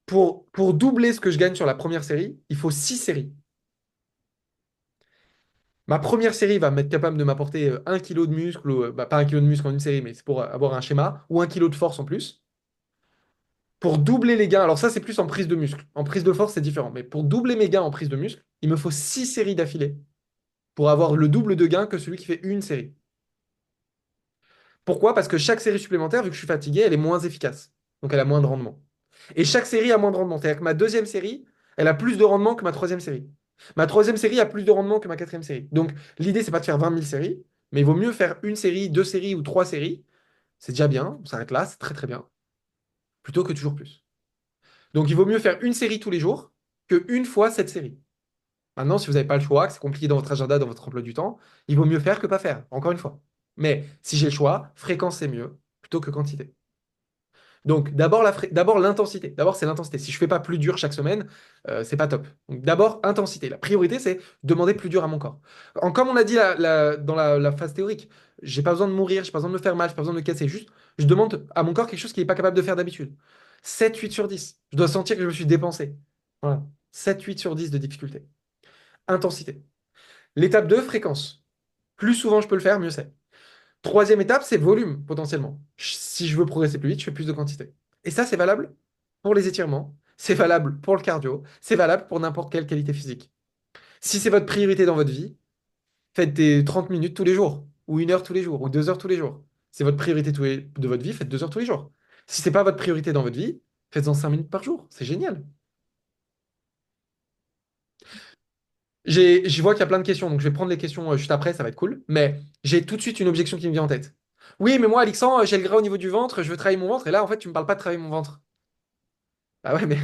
Pour doubler ce que je gagne sur la première série, il faut 6 séries. Ma première série va m'être capable de m'apporter 1 kilo de muscle, ou bah, pas 1 kilo de muscle en une série, mais c'est pour avoir un schéma, ou 1 kilo de force en plus. Pour doubler les gains, alors ça c'est plus en prise de muscle. En prise de force, c'est différent. Mais pour doubler mes gains en prise de muscle, il me faut 6 séries d'affilée pour avoir le double de gains que celui qui fait une série. Pourquoi? Parce que chaque série supplémentaire, vu que je suis fatigué, elle est moins efficace. Donc elle a moins de rendement. Et chaque série a moins de rendement. C'est-à-dire que ma deuxième série, elle a plus de rendement que ma troisième série. Ma troisième série a plus de rendement que ma quatrième série. Donc l'idée, c'est pas de faire 20 000 séries, mais il vaut mieux faire une série, 2 séries ou 3 séries. C'est déjà bien, on s'arrête là, c'est très très bien. Plutôt que toujours plus. Donc il vaut mieux faire une série tous les jours que une fois cette série. Maintenant, si vous n'avez pas le choix, que c'est compliqué dans votre agenda, dans votre emploi du temps, il vaut mieux faire que pas faire, encore une fois. Mais si j'ai le choix, fréquence c'est mieux plutôt que quantité. Donc d'abord l'intensité. D'abord c'est l'intensité. Si je fais pas plus dur chaque semaine, c'est pas top. Donc d'abord intensité. La priorité c'est demander plus dur à mon corps. Comme on a dit dans la phase théorique, j'ai pas besoin de mourir, j'ai pas besoin de me faire mal, j'ai pas besoin de me casser. Juste, je demande à mon corps quelque chose qu'il n'est pas capable de faire d'habitude. 7, 8 sur 10. Je dois sentir que je me suis dépensé. Voilà. 7, 8 sur 10 de difficulté. Intensité. L'étape 2, fréquence. Plus souvent je peux le faire, mieux c'est. Troisième étape, c'est volume, potentiellement. Si je veux progresser plus vite, je fais plus de quantité. Et ça, c'est valable pour les étirements, c'est valable pour le cardio, c'est valable pour n'importe quelle qualité physique. Si c'est votre priorité dans votre vie, Faites des 30 minutes tous les jours, ou 1 heure tous les jours, ou 2 heures tous les jours. C'est votre priorité de votre vie, faites 2 heures tous les jours. Si c'est pas votre priorité dans votre vie, faites-en 5 minutes par jour. C'est génial. Je vois qu'il y a plein de questions, donc je vais prendre les questions juste après, ça va être cool. Mais j'ai tout de suite une objection qui me vient en tête. Oui, mais moi, Alexandre, j'ai le gras au niveau du ventre, je veux travailler mon ventre, et là, en fait, tu me parles pas de travailler mon ventre. Ah ouais, mais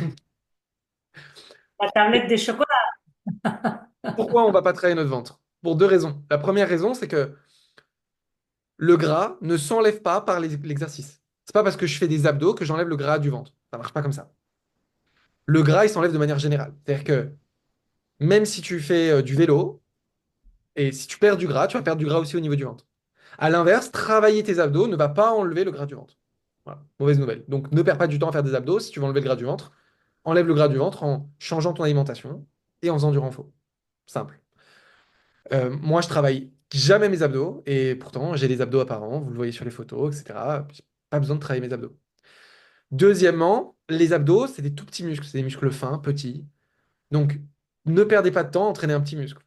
La tablette de chocolat. pourquoi on va pas travailler notre ventre? Pour 2 raisons. La première raison, c'est que le gras ne s'enlève pas par l'exercice. C'est pas parce que je fais des abdos que j'enlève le gras du ventre. Ça marche pas comme ça. Le gras, il s'enlève de manière générale. C'est-à-dire que même si tu fais du vélo, et si tu perds du gras, tu vas perdre du gras aussi au niveau du ventre. À l'inverse, travailler tes abdos ne va pas enlever le gras du ventre. Voilà, mauvaise nouvelle. Donc ne perds pas du temps à faire des abdos si tu veux enlever le gras du ventre. Enlève le gras du ventre en changeant ton alimentation et en faisant du renfort. Simple. Moi, je travaille jamais mes abdos et pourtant j'ai des abdos apparents, vous le voyez sur les photos, etc. J'ai pas besoin de travailler mes abdos. Deuxièmement, les abdos, c'est des tout petits muscles, c'est des muscles fins, petits. Donc, ne perdez pas de temps à entraîner un petit muscle.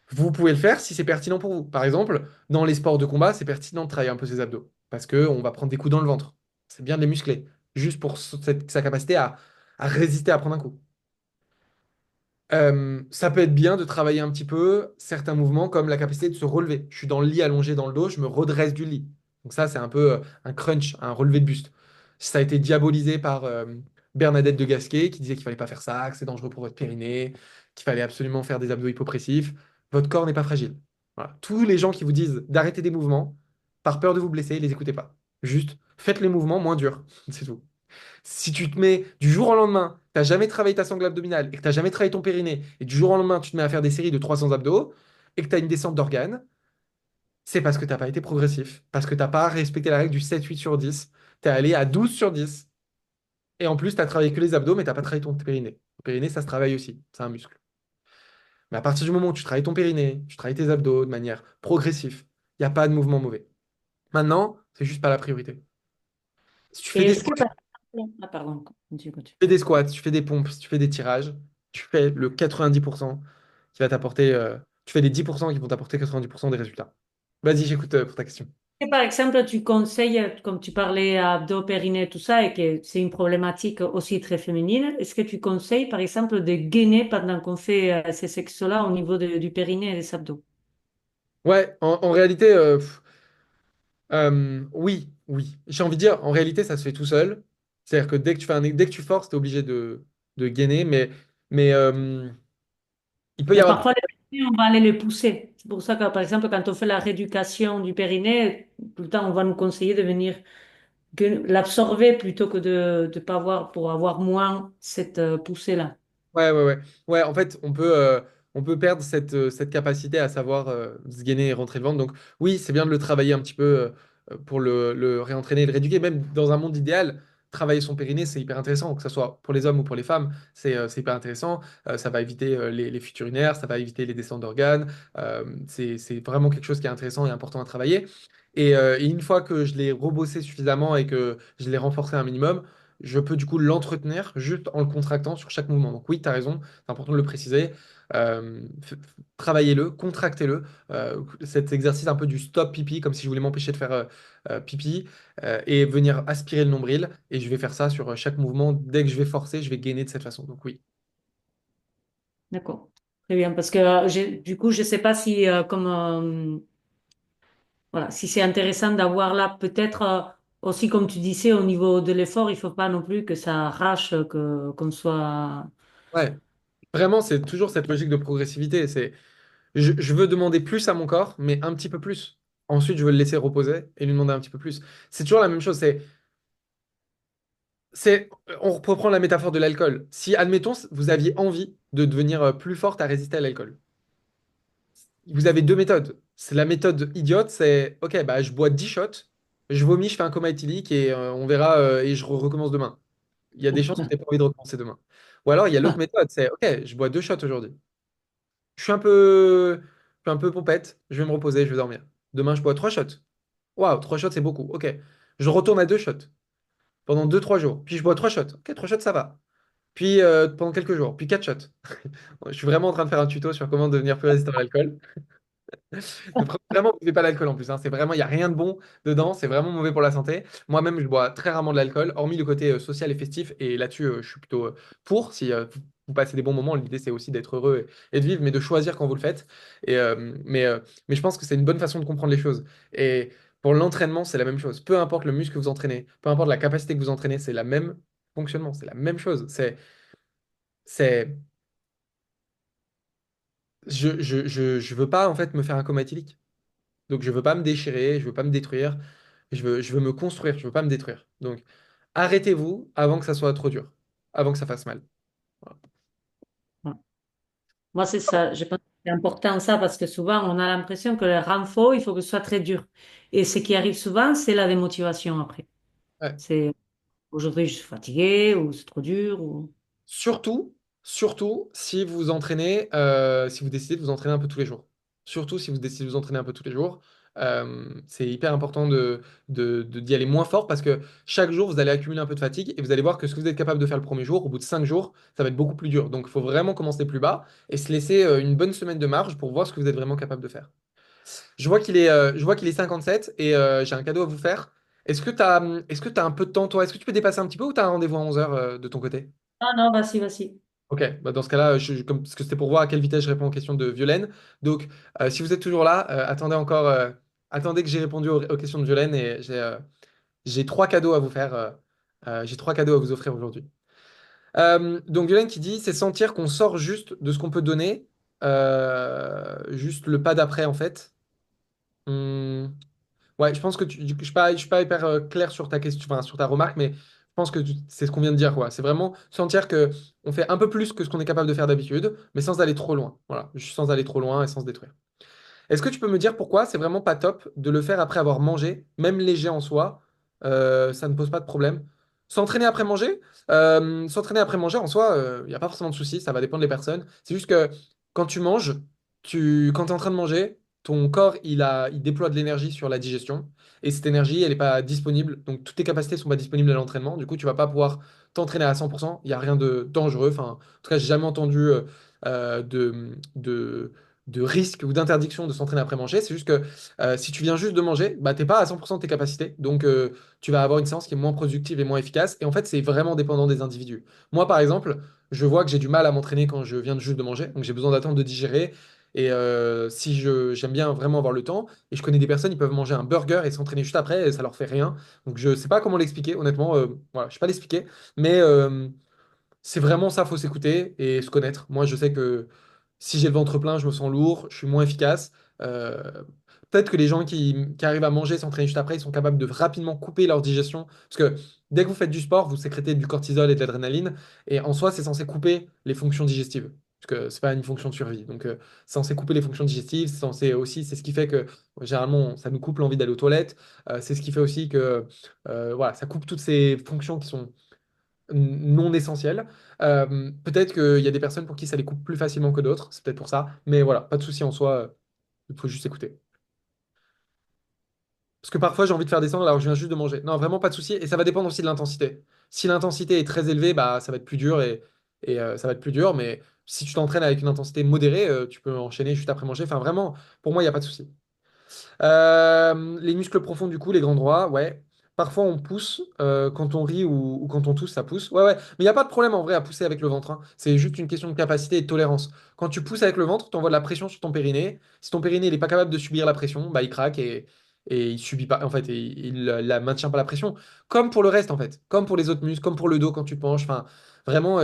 Vous pouvez le faire si c'est pertinent pour vous. Par exemple, dans les sports de combat, c'est pertinent de travailler un peu ses abdos parce qu'on va prendre des coups dans le ventre. C'est bien de les muscler, juste pour sa capacité à résister à prendre un coup. Ça peut être bien de travailler un petit peu certains mouvements comme la capacité de se relever. Je suis dans le lit allongé dans le dos, je me redresse du lit. Donc ça, c'est un peu un crunch, un relevé de buste. Ça a été diabolisé par Bernadette de Gasquet qui disait qu'il fallait pas faire ça, que c'est dangereux pour votre périnée, qu'il fallait absolument faire des abdos hypopressifs. Votre corps n'est pas fragile. Voilà. Tous les gens qui vous disent d'arrêter des mouvements par peur de vous blesser, les écoutez pas. Juste faites les mouvements moins durs. C'est tout. Si tu te mets du jour au lendemain, tu n'as jamais travaillé ta sangle abdominale et que tu n'as jamais travaillé ton périnée, et du jour au lendemain, tu te mets à faire des séries de 300 abdos et que tu as une descente d'organes, c'est parce que tu n'as pas été progressif, parce que tu n'as pas respecté la règle du 7-8/10. Tu es allé à 12/10. Et en plus, tu as travaillé que les abdos, mais tu n'as pas travaillé ton périnée. Le périnée, ça se travaille aussi, c'est un muscle. Mais à partir du moment où tu travailles ton périnée, tu travailles tes abdos de manière progressive, il n'y a pas de mouvement mauvais. Maintenant, c'est juste pas la priorité. Si tu fais Et des est-ce que squats, par Ah, pardon, continue, continue. fais des squats, tu fais des pompes, si tu fais des tirages, tu fais le 90% qui va t'apporter, tu fais les 10% qui vont t'apporter 90% des résultats. Vas-y, j'écoute pour ta question. Et par exemple, tu conseilles, comme tu parlais abdos, périnée, tout ça, et que c'est une problématique aussi très féminine, est-ce que tu conseilles, par exemple, de gainer pendant qu'on fait ces sexos-là au niveau du périnée et des abdos? Ouais, en réalité, oui, oui. J'ai envie de dire, en réalité, ça se fait tout seul. C'est-à-dire que dès que tu forces, tu es obligé de gainer, mais il peut y Mais avoir. parfois, les périnées, on va aller les pousser. C'est pour ça que, par exemple, quand on fait la rééducation du périnée, tout le temps, on va nous conseiller de venir l'absorber plutôt que de pas avoir, pour avoir moins cette poussée-là. Ouais, ouais, ouais. Ouais, en fait, on peut perdre cette capacité à savoir se gainer et rentrer le ventre. Donc, oui, c'est bien de le travailler un petit peu pour le réentraîner et le rééduquer. Même dans un monde idéal, travailler son périnée, c'est hyper intéressant, que ce soit pour les hommes ou pour les femmes. C'est hyper intéressant. Ça va éviter les fuites urinaires, ça va éviter les descentes d'organes. C'est vraiment quelque chose qui est intéressant et important à travailler. Et une fois que je l'ai rebossé suffisamment et que je l'ai renforcé un minimum, je peux du coup l'entretenir juste en le contractant sur chaque mouvement. Donc oui, tu as raison, c'est important de le préciser. Travaillez-le, contractez-le. Cet exercice un peu du stop pipi, comme si je voulais m'empêcher de faire pipi, et venir aspirer le nombril. Et je vais faire ça sur chaque mouvement. Dès que je vais forcer, je vais gainer de cette façon. Donc oui. D'accord. Très bien, parce que du coup, je sais pas si, voilà, si c'est intéressant d'avoir là, peut-être aussi, comme tu disais, au niveau de l'effort, il faut pas non plus que ça arrache, qu'on soit. Ouais, vraiment, c'est toujours cette logique de progressivité. Je veux demander plus à mon corps, mais un petit peu plus. Ensuite, je veux le laisser reposer et lui demander un petit peu plus. C'est toujours la même chose. On reprend la métaphore de l'alcool. Si, admettons, vous aviez envie de devenir plus forte à résister à l'alcool, vous avez deux méthodes. C'est la méthode idiote, c'est OK, bah, je bois 10 shots, je vomis, je fais un coma éthylique et on verra et je recommence demain. Il y a des chances que tu n'aies pas envie de recommencer demain. Ou alors, il y a l'autre méthode, c'est OK, je bois 2 shots aujourd'hui. Je suis un peu pompette, je vais me reposer, je vais dormir. Demain, je bois 3 shots. Waouh, 3 shots, c'est beaucoup. OK. Je retourne à 2 shots pendant 2, 3 jours. Puis je bois 3 shots. OK, 3 shots, ça va. puis pendant quelques jours, puis 4 shots. Je suis vraiment en train de faire un tuto sur comment devenir plus résistant à l'alcool. Vraiment, buvez pas l'alcool en plus, hein. C'est vraiment, il n'y a rien de bon dedans. C'est vraiment mauvais pour la santé. Moi-même, je bois très rarement de l'alcool, hormis le côté social et festif. Et là-dessus, je suis plutôt pour. Si vous passez des bons moments, l'idée, c'est aussi d'être heureux et de vivre, mais de choisir quand vous le faites. Et, mais je pense que c'est une bonne façon de comprendre les choses. Et pour l'entraînement, c'est la même chose. Peu importe le muscle que vous entraînez, peu importe la capacité que vous entraînez, c'est la même fonctionnement. C'est la même chose. C'est, je veux pas en fait me faire un coma éthylique. Donc je veux pas me déchirer, je veux pas me détruire, je veux me construire, je veux pas me détruire. Donc arrêtez-vous avant que ça soit trop dur, avant que ça fasse mal. Voilà. Ouais. Moi, c'est ça. Je pense que c'est important ça parce que souvent, on a l'impression que le renfort, il faut que ce soit très dur. Et ce qui arrive souvent, c'est la démotivation après. Ouais. C'est aujourd'hui, je suis fatiguée ou c'est trop dur. Surtout, surtout si vous entraînez, si vous décidez de vous entraîner un peu tous les jours. Surtout si vous décidez de vous entraîner un peu tous les jours. C'est hyper important d'y aller moins fort parce que chaque jour, vous allez accumuler un peu de fatigue et vous allez voir que ce que vous êtes capable de faire le premier jour, au bout de 5 jours, ça va être beaucoup plus dur. Donc il faut vraiment commencer plus bas et se laisser une bonne semaine de marge pour voir ce que vous êtes vraiment capable de faire. Je vois qu'il est 57 et j'ai un cadeau à vous faire. Est-ce que tu un peu de temps, toi? Est-ce que tu peux dépasser un petit peu ou tu as un rendez-vous à 11 heures de ton côté? Non, non, vas-y, vas-y. Ok, bah dans ce cas-là, parce que c'était pour voir à quelle vitesse je réponds aux questions de Violaine. Donc, si vous êtes toujours là, attendez que j'ai répondu aux questions de Violaine et j'ai trois cadeaux à vous faire. J'ai trois cadeaux à vous offrir aujourd'hui. Donc, Violaine qui dit, c'est sentir qu'on sort juste de ce qu'on peut donner, juste le pas d'après en fait. Hum, Ouais, je pense que je suis pas hyper clair sur ta question, enfin, sur ta remarque, mais je pense que c'est ce qu'on vient de dire, quoi. C'est vraiment sentir que on fait un peu plus que ce qu'on est capable de faire d'habitude, mais sans aller trop loin. Voilà, juste sans aller trop loin et sans se détruire. Est-ce que tu peux me dire pourquoi c'est vraiment pas top de le faire après avoir mangé, même léger en soi, ça ne pose pas de problème. S'entraîner après manger en soi, il n'y a pas forcément de souci, ça va dépendre des personnes. C'est juste que quand tu manges, quand tu es en train de manger, ton corps il déploie de l'énergie sur la digestion et cette énergie elle n'est pas disponible, donc toutes tes capacités sont pas disponibles à l'entraînement. Du coup, tu vas pas pouvoir t'entraîner à 100%. Il n'y a rien de dangereux. Enfin, en tout cas, j'ai jamais entendu euh, de, de de risque ou d'interdiction de s'entraîner après manger. C'est juste que si tu viens juste de manger, bah, t'es pas à 100% de tes capacités. Donc, tu vas avoir une séance qui est moins productive et moins efficace. Et en fait, c'est vraiment dépendant des individus. Moi, par exemple, je vois que j'ai du mal à m'entraîner quand je viens juste de manger. Donc, j'ai besoin d'attendre de digérer. Et si j'aime bien vraiment avoir le temps, et je connais des personnes, ils peuvent manger un burger et s'entraîner juste après, et ça leur fait rien. Donc, je sais pas comment l'expliquer, honnêtement. Voilà, je sais pas l'expliquer. Mais c'est vraiment ça, faut s'écouter et se connaître. Moi, je sais que si j'ai le ventre plein, je me sens lourd, je suis moins efficace. Euh, Peut-être que les gens qui arrivent à manger, s'entraîner juste après, ils sont capables de rapidement couper leur digestion. Parce que dès que vous faites du sport, vous sécrétez du cortisol et de l'adrénaline. Et en soi, c'est censé couper les fonctions digestives. Parce que c'est pas une fonction de survie. Donc, c'est censé couper les fonctions digestives. C'est censé aussi, c'est ce qui fait que généralement, ça nous coupe l'envie d'aller aux toilettes. C'est ce qui fait aussi que voilà, ça coupe toutes ces fonctions qui sont non essentiels. Peut-être qu'il y a des personnes pour qui ça les coupe plus facilement que d'autres, c'est peut-être pour ça, mais voilà, pas de souci en soi, il faut juste écouter. Parce que parfois j'ai envie de faire descendre alors que je viens juste de manger. Non, vraiment pas de souci, et ça va dépendre aussi de l'intensité. Si l'intensité est très élevée, bah ça va être plus dur et ça va être plus dur, mais si tu t'entraînes avec une intensité modérée, tu peux enchaîner juste après manger. Enfin vraiment, pour moi, il n'y a pas de souci. Les muscles profonds, du coup, les grands droits, ouais. Parfois, on pousse quand on rit ou quand on tousse, ça pousse. Ouais, ouais. Mais il n'y a pas de problème en vrai à pousser avec le ventre, hein. C'est juste une question de capacité et de tolérance. Quand tu pousses avec le ventre, tu envoies de la pression sur ton périnée. Si ton périnée n'est pas capable de subir la pression, bah, il craque et il subit pas. En fait, il la maintient pas la pression. Comme pour le reste, en fait. Comme pour les autres muscles, comme pour le dos quand tu penches. Enfin, vraiment.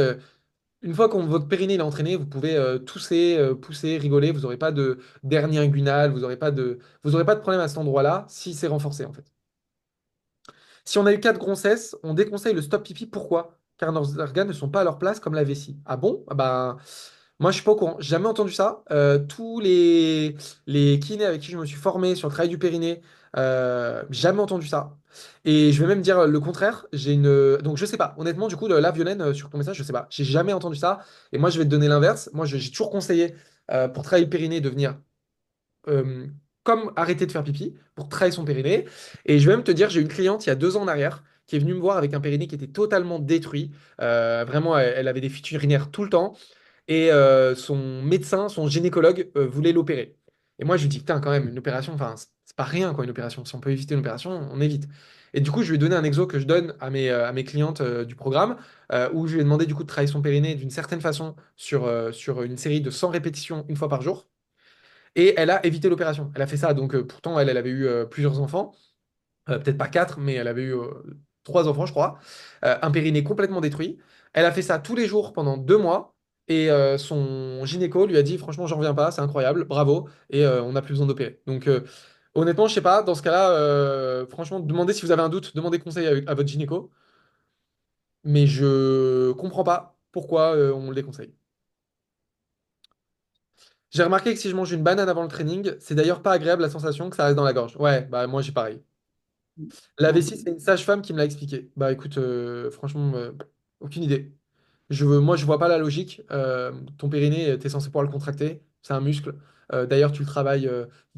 Une fois que votre périnée il est entraîné, vous pouvez tousser, pousser, rigoler. Vous n'aurez pas de dernier inguinal, vous aurez pas de problème à cet endroit-là si c'est renforcé en fait. Si on a eu 4 grossesses, on déconseille le stop pipi. Pourquoi? Car nos organes ne sont pas à leur place comme la vessie. Ah bon? Ah ben, moi, je suis pas au courant. J'ai jamais entendu ça. Tous les kinés avec qui je me suis formé sur le travail du périnée, jamais entendu ça. Et je vais même dire le contraire. Donc, je sais pas. Honnêtement, du coup, là, Violaine, sur ton message, je sais pas. J'ai jamais entendu ça. Et moi, je vais te donner l'inverse. Moi, j'ai toujours conseillé pour travailler le périnée de venir comme arrêter de faire pipi pour travailler son périnée. Et je vais même te dire, j'ai une cliente il y a 2 ans en arrière qui est venue me voir avec un périnée qui était totalement détruit. Vraiment, elle avait des fuites urinaires tout le temps. Et son médecin, son gynécologue, voulait l'opérer. Et moi, je lui dis, putain, quand même, une opération, enfin, c'est pas rien, quoi, une opération. Si on peut éviter une opération, on évite. Et du coup, je lui ai donné un exo que je donne à mes clientes du programme, où je lui ai demandé du coup de travailler son périnée d'une certaine façon sur une série de 100 répétitions une fois par jour. Et elle a évité l'opération. Elle a fait ça, donc pourtant, elle avait eu plusieurs enfants. Peut-être pas quatre, mais elle avait eu trois enfants, je crois. Un périnée complètement détruit. Elle a fait ça tous les jours pendant 2 mois. Et son gynéco lui a dit, franchement, j'en reviens pas, c'est incroyable, bravo. Et on n'a plus besoin d'opérer. Donc, honnêtement, je sais pas, dans ce cas-là, franchement, demandez si vous avez un doute, demandez conseil à votre gynéco. Mais je comprends pas pourquoi on le déconseille. J'ai remarqué que si je mange une banane avant le training, c'est d'ailleurs pas agréable la sensation que ça reste dans la gorge. Ouais, bah moi j'ai pareil. La Bon. vessie, c'est une sage-femme qui me l'a expliqué. Bah écoute, franchement, aucune idée. Moi, je vois pas la logique. Ton périnée, tu es censé pouvoir le contracter. C'est un muscle. D'ailleurs, tu le travailles,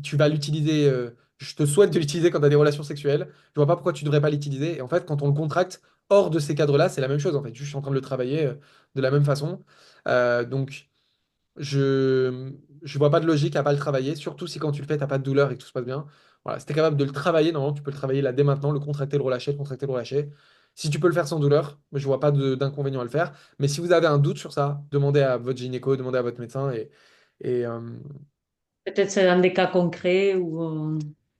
tu vas l'utiliser. Je te souhaite de l'utiliser quand tu as des relations sexuelles. Je vois pas pourquoi tu devrais pas l'utiliser. Et en fait, quand on le contracte hors de ces cadres-là, c'est la même chose. En fait, je suis en train de le travailler de la même façon. Donc, je je vois pas de logique à pas le travailler, surtout si quand tu le fais, t'as pas de douleur et que tout se passe bien. Voilà, si t'es capable de le travailler, normalement, tu peux le travailler là dès maintenant, le contracter, le relâcher, le contracter, le relâcher. Si tu peux le faire sans douleur, je vois pas d'inconvénient à le faire. Mais si vous avez un doute sur ça, demandez à votre gynéco, demandez à votre médecin et Peut-être c'est dans des cas concrets où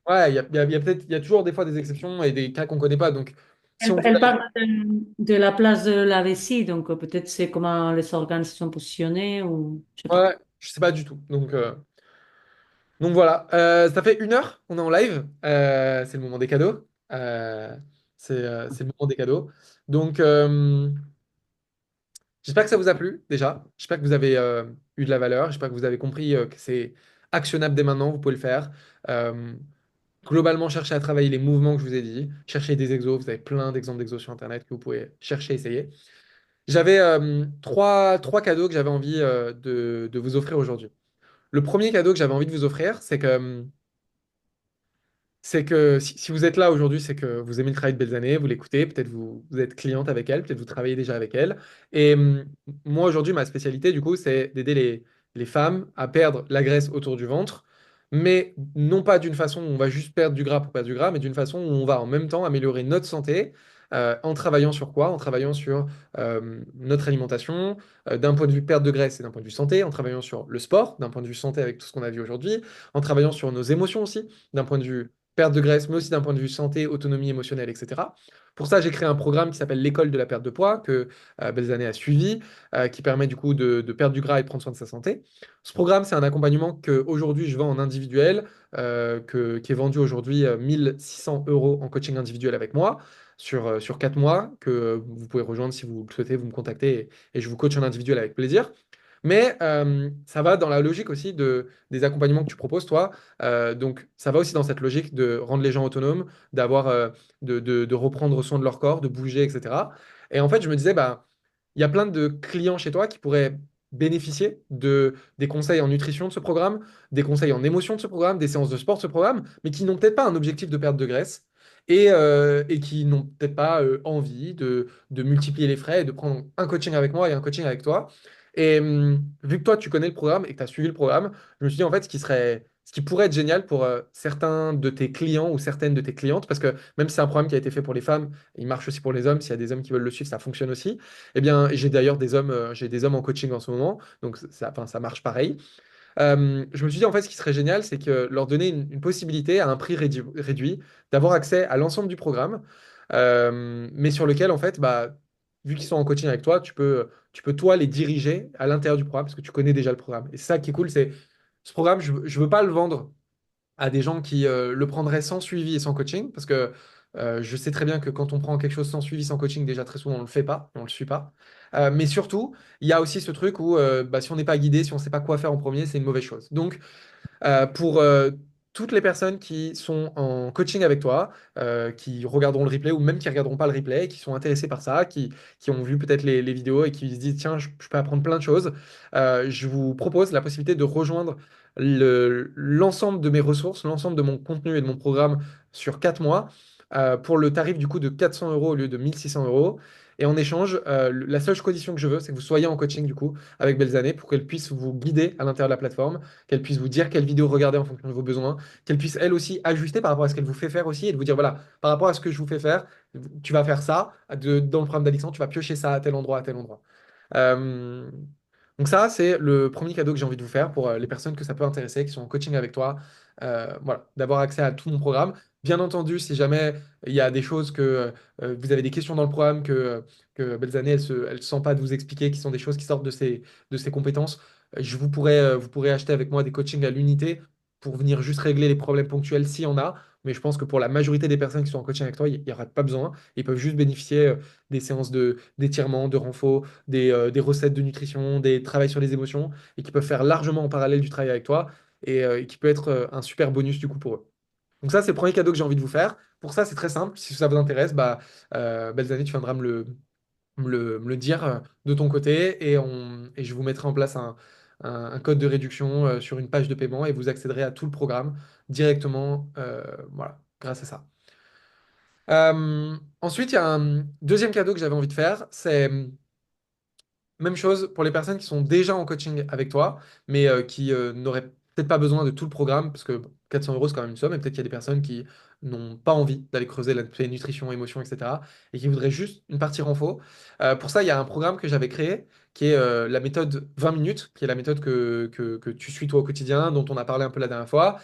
ouais, il y a peut-être, il y a toujours des fois des exceptions et des cas qu'on connaît pas. Donc, si on vous elle a- parle de la place de la vessie, donc peut-être c'est comment les organes se sont positionnés ou je sais pas. ouais, je sais pas du tout. Donc voilà, ça fait 1 heure, on est en live. C'est le moment des cadeaux. C'est le moment des cadeaux. Donc, j'espère que ça vous a plu déjà. J'espère que vous avez eu de la valeur. J'espère que vous avez compris que c'est actionnable dès maintenant. Vous pouvez le faire. Euh, Globalement, cherchez à travailler les mouvements que je vous ai dit. Cherchez des exos. Vous avez plein d'exemples d'exos sur Internet que vous pouvez chercher, essayer. J'avais trois cadeaux que j'avais envie de vous offrir aujourd'hui. Le premier cadeau que j'avais envie de vous offrir, c'est que si vous êtes là aujourd'hui, c'est que vous aimez le travail de Belzane, vous l'écoutez, peut-être vous êtes cliente avec elle, peut-être vous travaillez déjà avec elle. Et moi aujourd'hui, ma spécialité, du coup, c'est d'aider les femmes à perdre la graisse autour du ventre, mais non pas d'une façon où on va juste perdre du gras pour perdre du gras, mais d'une façon où on va en même temps améliorer notre santé. En travaillant sur quoi? En travaillant sur notre alimentation, d'un point de vue perte de graisse et d'un point de vue santé, en travaillant sur le sport, d'un point de vue santé avec tout ce qu'on a vu aujourd'hui, en travaillant sur nos émotions aussi, d'un point de vue perte de graisse, mais aussi d'un point de vue santé, autonomie émotionnelle, etc. Pour ça, j'ai créé un programme qui s'appelle l'école de la perte de poids, que Belzane a suivi, qui permet du coup de perdre du gras et de prendre soin de sa santé. Ce programme, c'est un accompagnement que aujourd'hui je vends en individuel, qui est vendu aujourd'hui 1 600 € en coaching individuel avec moi. Sur 4 mois, que vous pouvez rejoindre si vous le souhaitez, vous me contactez et je vous coach en individuel avec plaisir. Mais ça va dans la logique aussi des accompagnements que tu proposes, toi. Donc, ça va aussi dans cette logique de rendre les gens autonomes, de reprendre soin de leur corps, de bouger, etc. Et en fait, je me disais, bah, il y a plein de clients chez toi qui pourraient bénéficier des conseils en nutrition de ce programme, des conseils en émotion de ce programme, des séances de sport de ce programme, mais qui n'ont peut-être pas un objectif de perte de graisse et qui n'ont peut-être pas envie de multiplier les frais et de prendre un coaching avec moi et un coaching avec toi. Et vu que toi, tu connais le programme et que tu as suivi le programme, je me suis dit en fait ce qui pourrait être génial pour certains de tes clients ou certaines de tes clientes, parce que même si c'est un programme qui a été fait pour les femmes, il marche aussi pour les hommes. S'il y a des hommes qui veulent le suivre, ça fonctionne aussi. Eh bien, j'ai d'ailleurs j'ai des hommes en coaching en ce moment, donc enfin, ça marche pareil. Je me suis dit, en fait, ce qui serait génial, c'est que leur donner une possibilité à un prix réduit, d'avoir accès à l'ensemble du programme, mais sur lequel, en fait, bah, vu qu'ils sont en coaching avec toi, tu peux toi les diriger à l'intérieur du programme parce que tu connais déjà le programme. Et c'est ça qui est cool, c'est ce programme, je ne veux pas le vendre à des gens qui le prendraient sans suivi et sans coaching, parce que je sais très bien que quand on prend quelque chose sans suivi, sans coaching, déjà très souvent on ne le fait pas, on ne le suit pas. Mais surtout, il y a aussi ce truc où bah, si on n'est pas guidé, si on ne sait pas quoi faire en premier, c'est une mauvaise chose. Donc, pour toutes les personnes qui sont en coaching avec toi, qui regarderont le replay ou même qui regarderont pas le replay, qui sont intéressés par ça, qui ont vu peut-être les vidéos et qui se disent, tiens, je peux apprendre plein de choses, je vous propose la possibilité de rejoindre l'ensemble de mes ressources, l'ensemble de mon contenu et de mon programme sur 4 mois pour le tarif du coup de 400 euros au lieu de 1600 euros. Et en échange, la seule condition que je veux, c'est que vous soyez en coaching du coup avec Belzane pour qu'elle puisse vous guider à l'intérieur de la plateforme, qu'elle puisse vous dire quelle vidéo regarder en fonction de vos besoins, qu'elle puisse elle aussi ajuster par rapport à ce qu'elle vous fait faire aussi et de vous dire voilà, par rapport à ce que je vous fais faire, tu vas faire ça, dans le programme d'Alexandre, tu vas piocher ça à tel endroit, à tel endroit. Euh, donc ça, c'est le premier cadeau que j'ai envie de vous faire pour les personnes que ça peut intéresser, qui sont en coaching avec toi. Voilà, d'avoir accès à tout mon programme. Bien entendu, si jamais il y a des choses que vous avez des questions dans le programme que Belzane, elle sent pas de vous expliquer, qui sont des choses qui sortent de ses compétences, vous pourrez acheter avec moi des coachings à l'unité pour venir juste régler les problèmes ponctuels s'il y en a. Mais je pense que pour la majorité des personnes qui sont en coaching avec toi, il n'y aura pas besoin. Ils peuvent juste bénéficier des séances d'étirement, de renfort, des recettes de nutrition, des travails sur les émotions, et qui peuvent faire largement en parallèle du travail avec toi, et qui peut être un super bonus du coup pour eux. Donc ça, c'est le premier cadeau que j'ai envie de vous faire. Pour ça, c'est très simple. Si ça vous intéresse, Belzani, tu viendras me le dire de ton côté, et je vous mettrai en place un code de réduction sur une page de paiement, et vous accéderez à tout le programme directement, voilà, grâce à ça. Ensuite, il y a un deuxième cadeau que j'avais envie de faire, c'est même chose pour les personnes qui sont déjà en coaching avec toi, mais qui n'auraient peut-être pas besoin de tout le programme, parce que 400 euros, c'est quand même une somme, et peut-être qu'il y a des personnes qui n'ont pas envie d'aller creuser l'aspect nutrition, émotion, etc., et qui voudraient juste une partie renfo. Pour ça, il y a un programme que j'avais créé, qui est la méthode 20 minutes, qui est la méthode que tu suis toi au quotidien, dont on a parlé un peu la dernière fois.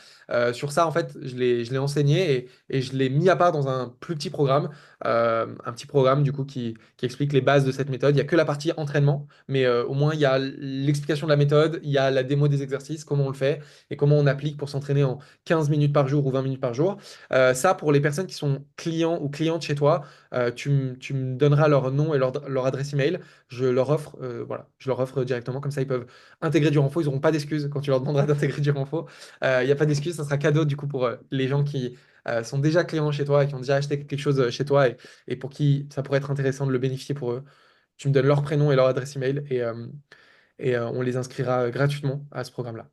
Sur ça, en fait, je l'ai enseigné, et je l'ai mis à part dans un plus petit programme, un petit programme du coup qui explique les bases de cette méthode. Il n'y a que la partie entraînement, mais au moins il y a l'explication de la méthode, il y a la démo des exercices, comment on le fait et comment on applique pour s'entraîner en 15 minutes par jour ou 20 minutes par jour. Ça, pour les personnes qui sont clients ou clientes chez toi, tu me donneras leur nom et leur adresse email. Je leur offre directement, comme ça ils peuvent intégrer du renfort. Ils n'auront pas d'excuses quand tu leur demanderas d'intégrer du renfort. Il n'y a pas d'excuses, ça sera cadeau du coup pour les gens qui sont déjà clients chez toi et qui ont déjà acheté quelque chose chez toi, et pour qui ça pourrait être intéressant de le bénéficier pour eux. Tu me donnes leur prénom et leur adresse email, et on les inscrira gratuitement à ce programme-là.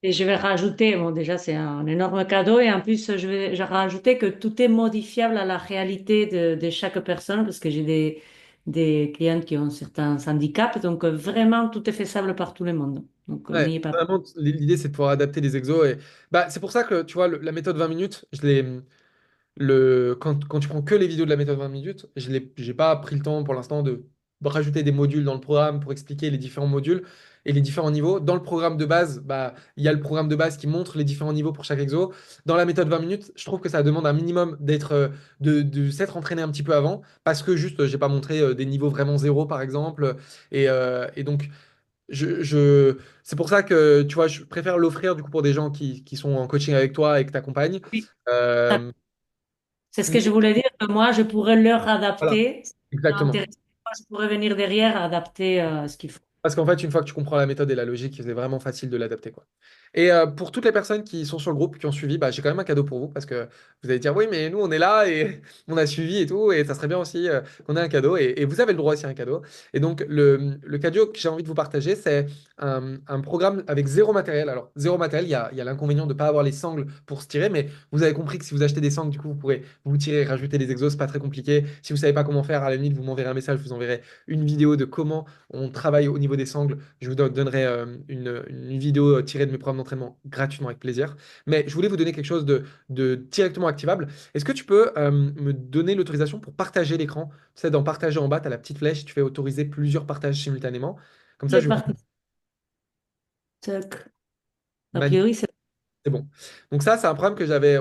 Et je vais rajouter, bon déjà c'est un énorme cadeau et en plus je vais rajouter que tout est modifiable à la réalité de chaque personne parce que j'ai des clientes qui ont certains handicaps, donc vraiment tout est faisable par tout le monde. Donc Ouais, n'ayez pas peur. vraiment, l'idée c'est de pouvoir adapter les exos. C'est pour ça que tu vois, la méthode 20 minutes, quand tu prends que les vidéos de la méthode 20 minutes, j'ai pas pris le temps pour l'instant de rajouter des modules dans le programme pour expliquer les différents modules et les différents niveaux. Dans le programme de base, il y a le programme de base qui montre les différents niveaux pour chaque exo. Dans la méthode 20 minutes, je trouve que ça demande un minimum de s'être entraîné un petit peu avant, parce que juste, j'ai pas montré des niveaux vraiment zéro, par exemple. Et donc, c'est pour ça que, tu vois, je préfère l'offrir du coup pour des gens qui sont en coaching avec toi et que tu accompagnes. Oui. C'est ce que je Mais voulais dire, que moi je pourrais leur voilà, adapter. Si ça exactement. intéresse, moi, je pourrais venir derrière adapter ce qu'il faut. Parce qu'en fait, une fois que tu comprends la méthode et la logique, c'est vraiment facile de l'adapter, quoi. Et pour toutes les personnes qui sont sur le groupe, qui ont suivi, j'ai quand même un cadeau pour vous, parce que vous allez dire, oui, mais nous, on est là et on a suivi et tout, et ça serait bien aussi qu'on ait un cadeau, et vous avez le droit aussi à un cadeau. Et donc, le cadeau que j'ai envie de vous partager, c'est un programme avec zéro matériel. Alors, zéro matériel, il y a l'inconvénient de ne pas avoir les sangles pour se tirer, mais vous avez compris que si vous achetez des sangles, du coup, vous pourrez vous tirer et rajouter des exos, c'est pas très compliqué. Si vous savez pas comment faire, à la limite, vous m'enverrez un message, je vous enverrai une vidéo de comment on travaille au niveau des sangles. Je vous donnerai une vidéo tirée de mes programmes d'entraînement gratuitement avec plaisir. Mais je voulais vous donner quelque chose de directement activable. Est-ce que tu peux me donner l'autorisation pour partager l'écran? Tu sais, dans partager en bas, tu as la petite flèche, tu fais autoriser plusieurs partages simultanément. Comme ça, Les je parties, a magnifique. priori, c'est C'est bon. Donc ça, c'est un programme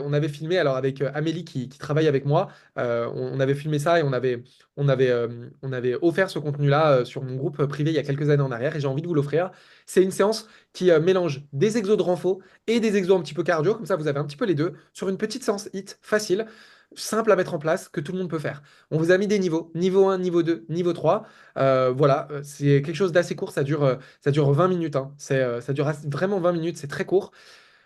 on avait filmé alors avec Amélie qui travaille avec moi. On avait filmé ça, et on avait offert ce contenu-là sur mon groupe privé il y a quelques années en arrière, et j'ai envie de vous l'offrir. C'est une séance qui mélange des exos de renfo et des exos un petit peu cardio. Comme ça, vous avez un petit peu les deux sur une petite séance HIIT facile, simple à mettre en place, que tout le monde peut faire. On vous a mis des niveaux, niveau 1, niveau 2, niveau 3. Voilà, c'est quelque chose d'assez court, ça dure 20 minutes, hein. Ça dure vraiment 20 minutes, c'est très court.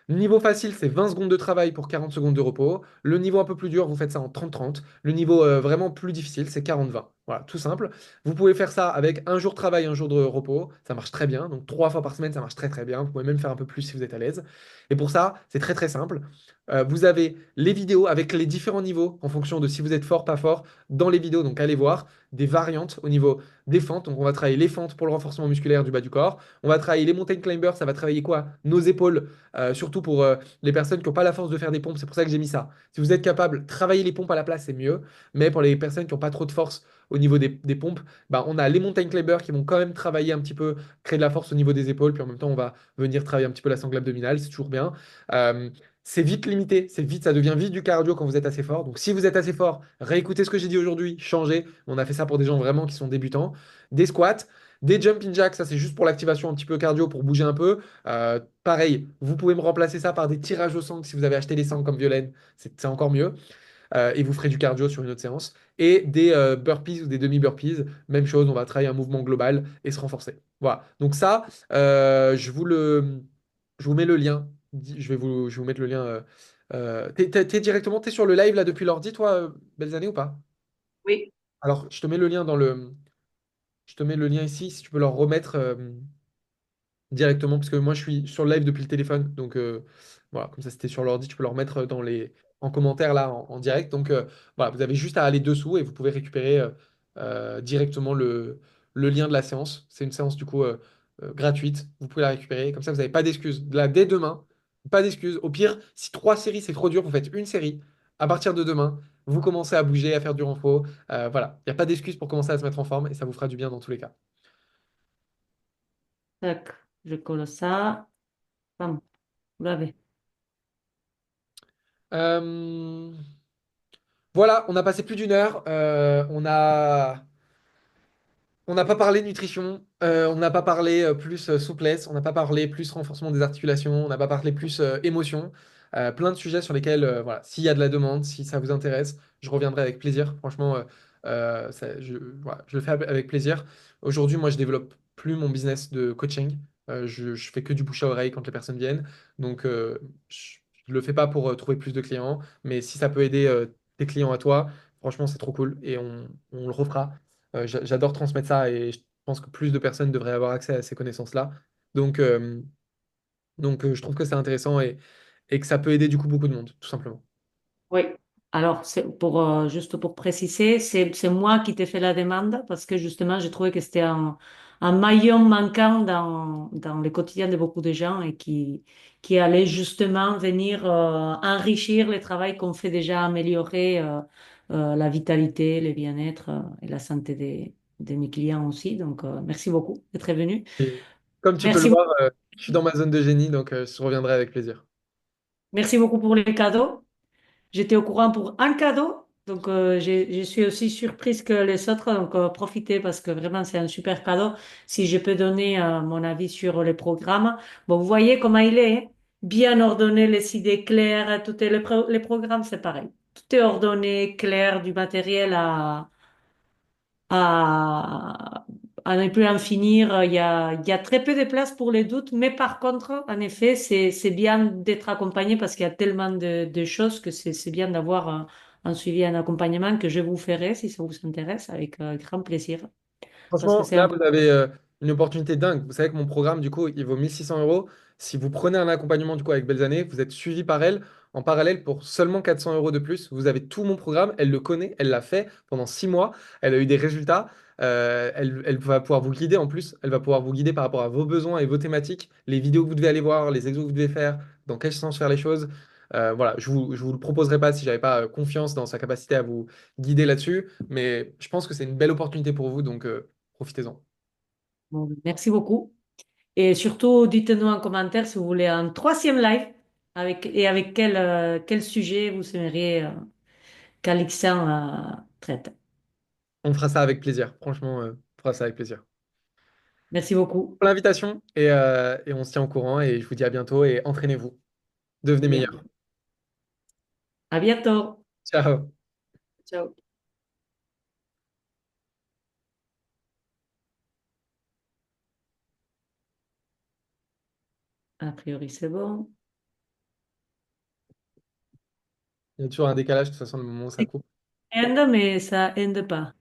Le niveau facile, c'est 20 secondes de travail pour 40 secondes de repos. Le niveau un peu plus dur, vous faites ça en 30-30. Le niveau vraiment plus difficile, c'est 40-20. Voilà, tout simple. Vous pouvez faire ça avec un jour de travail, un jour de repos. Ça marche très bien. Donc 3 fois par semaine, ça marche très très bien. Vous pouvez même faire un peu plus si vous êtes à l'aise. Et pour ça, c'est très très simple. Vous avez les vidéos avec les différents niveaux en fonction de si vous êtes fort, pas fort dans les vidéos. Donc allez voir des variantes au niveau des fentes. Donc on va travailler les fentes pour le renforcement musculaire du bas du corps. On va travailler les mountain climbers. Ça va travailler quoi? Nos épaules, surtout pour les personnes qui n'ont pas la force de faire des pompes. C'est pour ça que j'ai mis ça. Si vous êtes capable, travailler les pompes à la place, c'est mieux. Mais pour les personnes qui n'ont pas trop de force au niveau des pompes, bah, on a les mountain climbers qui vont quand même travailler un petit peu, créer de la force au niveau des épaules, puis en même temps, on va venir travailler un petit peu la sangle abdominale, c'est toujours bien. Euh, c'est vite limité, c'est vite, ça devient vite du cardio quand vous êtes assez fort. Donc si vous êtes assez fort, réécoutez ce que j'ai dit aujourd'hui, changez. On a fait ça pour des gens vraiment qui sont débutants. Des squats, des jumping jacks, ça c'est juste pour l'activation un petit peu cardio, pour bouger un peu. Pareil, vous pouvez me remplacer ça par des tirages au sang si vous avez acheté des sangles comme Violaine, c'est encore mieux et vous ferez du cardio sur une autre séance. Et des burpees ou des demi-burpees, même chose, on va travailler un mouvement global et se renforcer. Voilà. Donc ça, je vous mets le lien. Je vais vous mettre le lien. T'es directement, t'es sur le live là depuis l'ordi, toi, belles années ou pas? Oui. Alors, je te mets le lien je te mets le lien ici, si tu peux leur remettre. Directement, parce que moi je suis sur le live depuis le téléphone, donc voilà, comme ça c'était sur l'ordi, tu peux le remettre en commentaire là en direct. Donc voilà, vous avez juste à aller dessous et vous pouvez récupérer directement le lien de la séance. C'est une séance du coup gratuite, vous pouvez la récupérer, comme ça vous n'avez pas d'excuses. Là, dès demain, pas d'excuses. Au pire, si 3 séries c'est trop dur, vous faites une série. À partir de demain, vous commencez à bouger, à faire du renfort. Voilà, il n'y a pas d'excuses pour commencer à se mettre en forme et ça vous fera du bien dans tous les cas. Tac, je colle ça. Bam, vous l'avez. Euh, Voilà, on a passé plus d'1 heure. On n'a pas parlé nutrition, on n'a pas parlé plus souplesse, on n'a pas parlé plus renforcement des articulations, on n'a pas parlé plus émotion. Plein de sujets sur lesquels, voilà, s'il y a de la demande, si ça vous intéresse, je reviendrai avec plaisir. Franchement, voilà, je le fais avec plaisir. Aujourd'hui, moi, je développe plus mon business de coaching. Je fais que du bouche à oreille quand les personnes viennent. Donc, je le fais pas pour trouver plus de clients, mais si ça peut aider tes clients à toi, franchement, c'est trop cool et on le refera. J'adore transmettre ça et je pense que plus de personnes devraient avoir accès à ces connaissances-là. Donc, je trouve que c'est intéressant et que ça peut aider du coup beaucoup de monde, tout simplement. Oui. Alors, c'est pour, juste pour préciser, c'est moi qui t'ai fait la demande parce que justement, j'ai trouvé que c'était un maillon manquant dans le quotidien de beaucoup de gens et qui allait justement venir enrichir le travail qu'on fait déjà, améliorer la vitalité, le bien-être et la santé de mes clients aussi. Donc, merci beaucoup d'être venu. Et comme tu peux le Merci, voir, je suis dans ma zone de génie, donc je reviendrai avec plaisir. merci beaucoup pour les cadeaux. J'étais au courant pour un cadeau, donc je suis aussi surprise que les autres, donc profitez parce que vraiment c'est un super cadeau. Si je peux donner mon avis sur les programmes, bon, vous voyez comment il est, hein. Bien ordonné, les idées claires, tout est, les programmes c'est pareil. Tout est ordonné, clair, du matériel à, à ne plus en finir. Il y a très peu de place pour les doutes, mais par contre, en effet, c'est bien d'être accompagné parce qu'il y a tellement de choses que c'est bien d'avoir un suivi, un accompagnement que je vous ferai si ça vous intéresse avec grand plaisir. Parce que Franchement, c'est là, un... vous avez une opportunité dingue. Vous savez que mon programme, du coup, il vaut 1 600 euros. Si vous prenez un accompagnement, du coup, avec Belzane, vous êtes suivi par elle en parallèle pour seulement 400 euros de plus. Vous avez tout mon programme. Elle le connaît. Elle l'a fait pendant 6 mois. Elle a eu des résultats. Elle va pouvoir vous guider en plus. Elle va pouvoir vous guider par rapport à vos besoins et vos thématiques, les vidéos que vous devez aller voir, les exos que vous devez faire, dans quel sens faire les choses. Voilà, je vous le proposerai pas si j'avais pas confiance dans sa capacité à vous guider là-dessus. Mais je pense que c'est une belle opportunité pour vous. Donc, profitez-en. Bon, merci beaucoup. Et surtout, dites-nous en commentaire si vous voulez un troisième live et avec quel sujet vous aimeriez qu'Alexandre traite. On fera ça avec plaisir. Franchement, on fera ça avec plaisir. Merci beaucoup. Pour l'invitation et on se tient au courant et je vous dis à bientôt et entraînez-vous. Devenez Bien. meilleurs. À bientôt. Ciao. Ciao. A priori, c'est bon. Il y a toujours un décalage de toute façon le moment où ça coupe. aide, mais ça aide pas.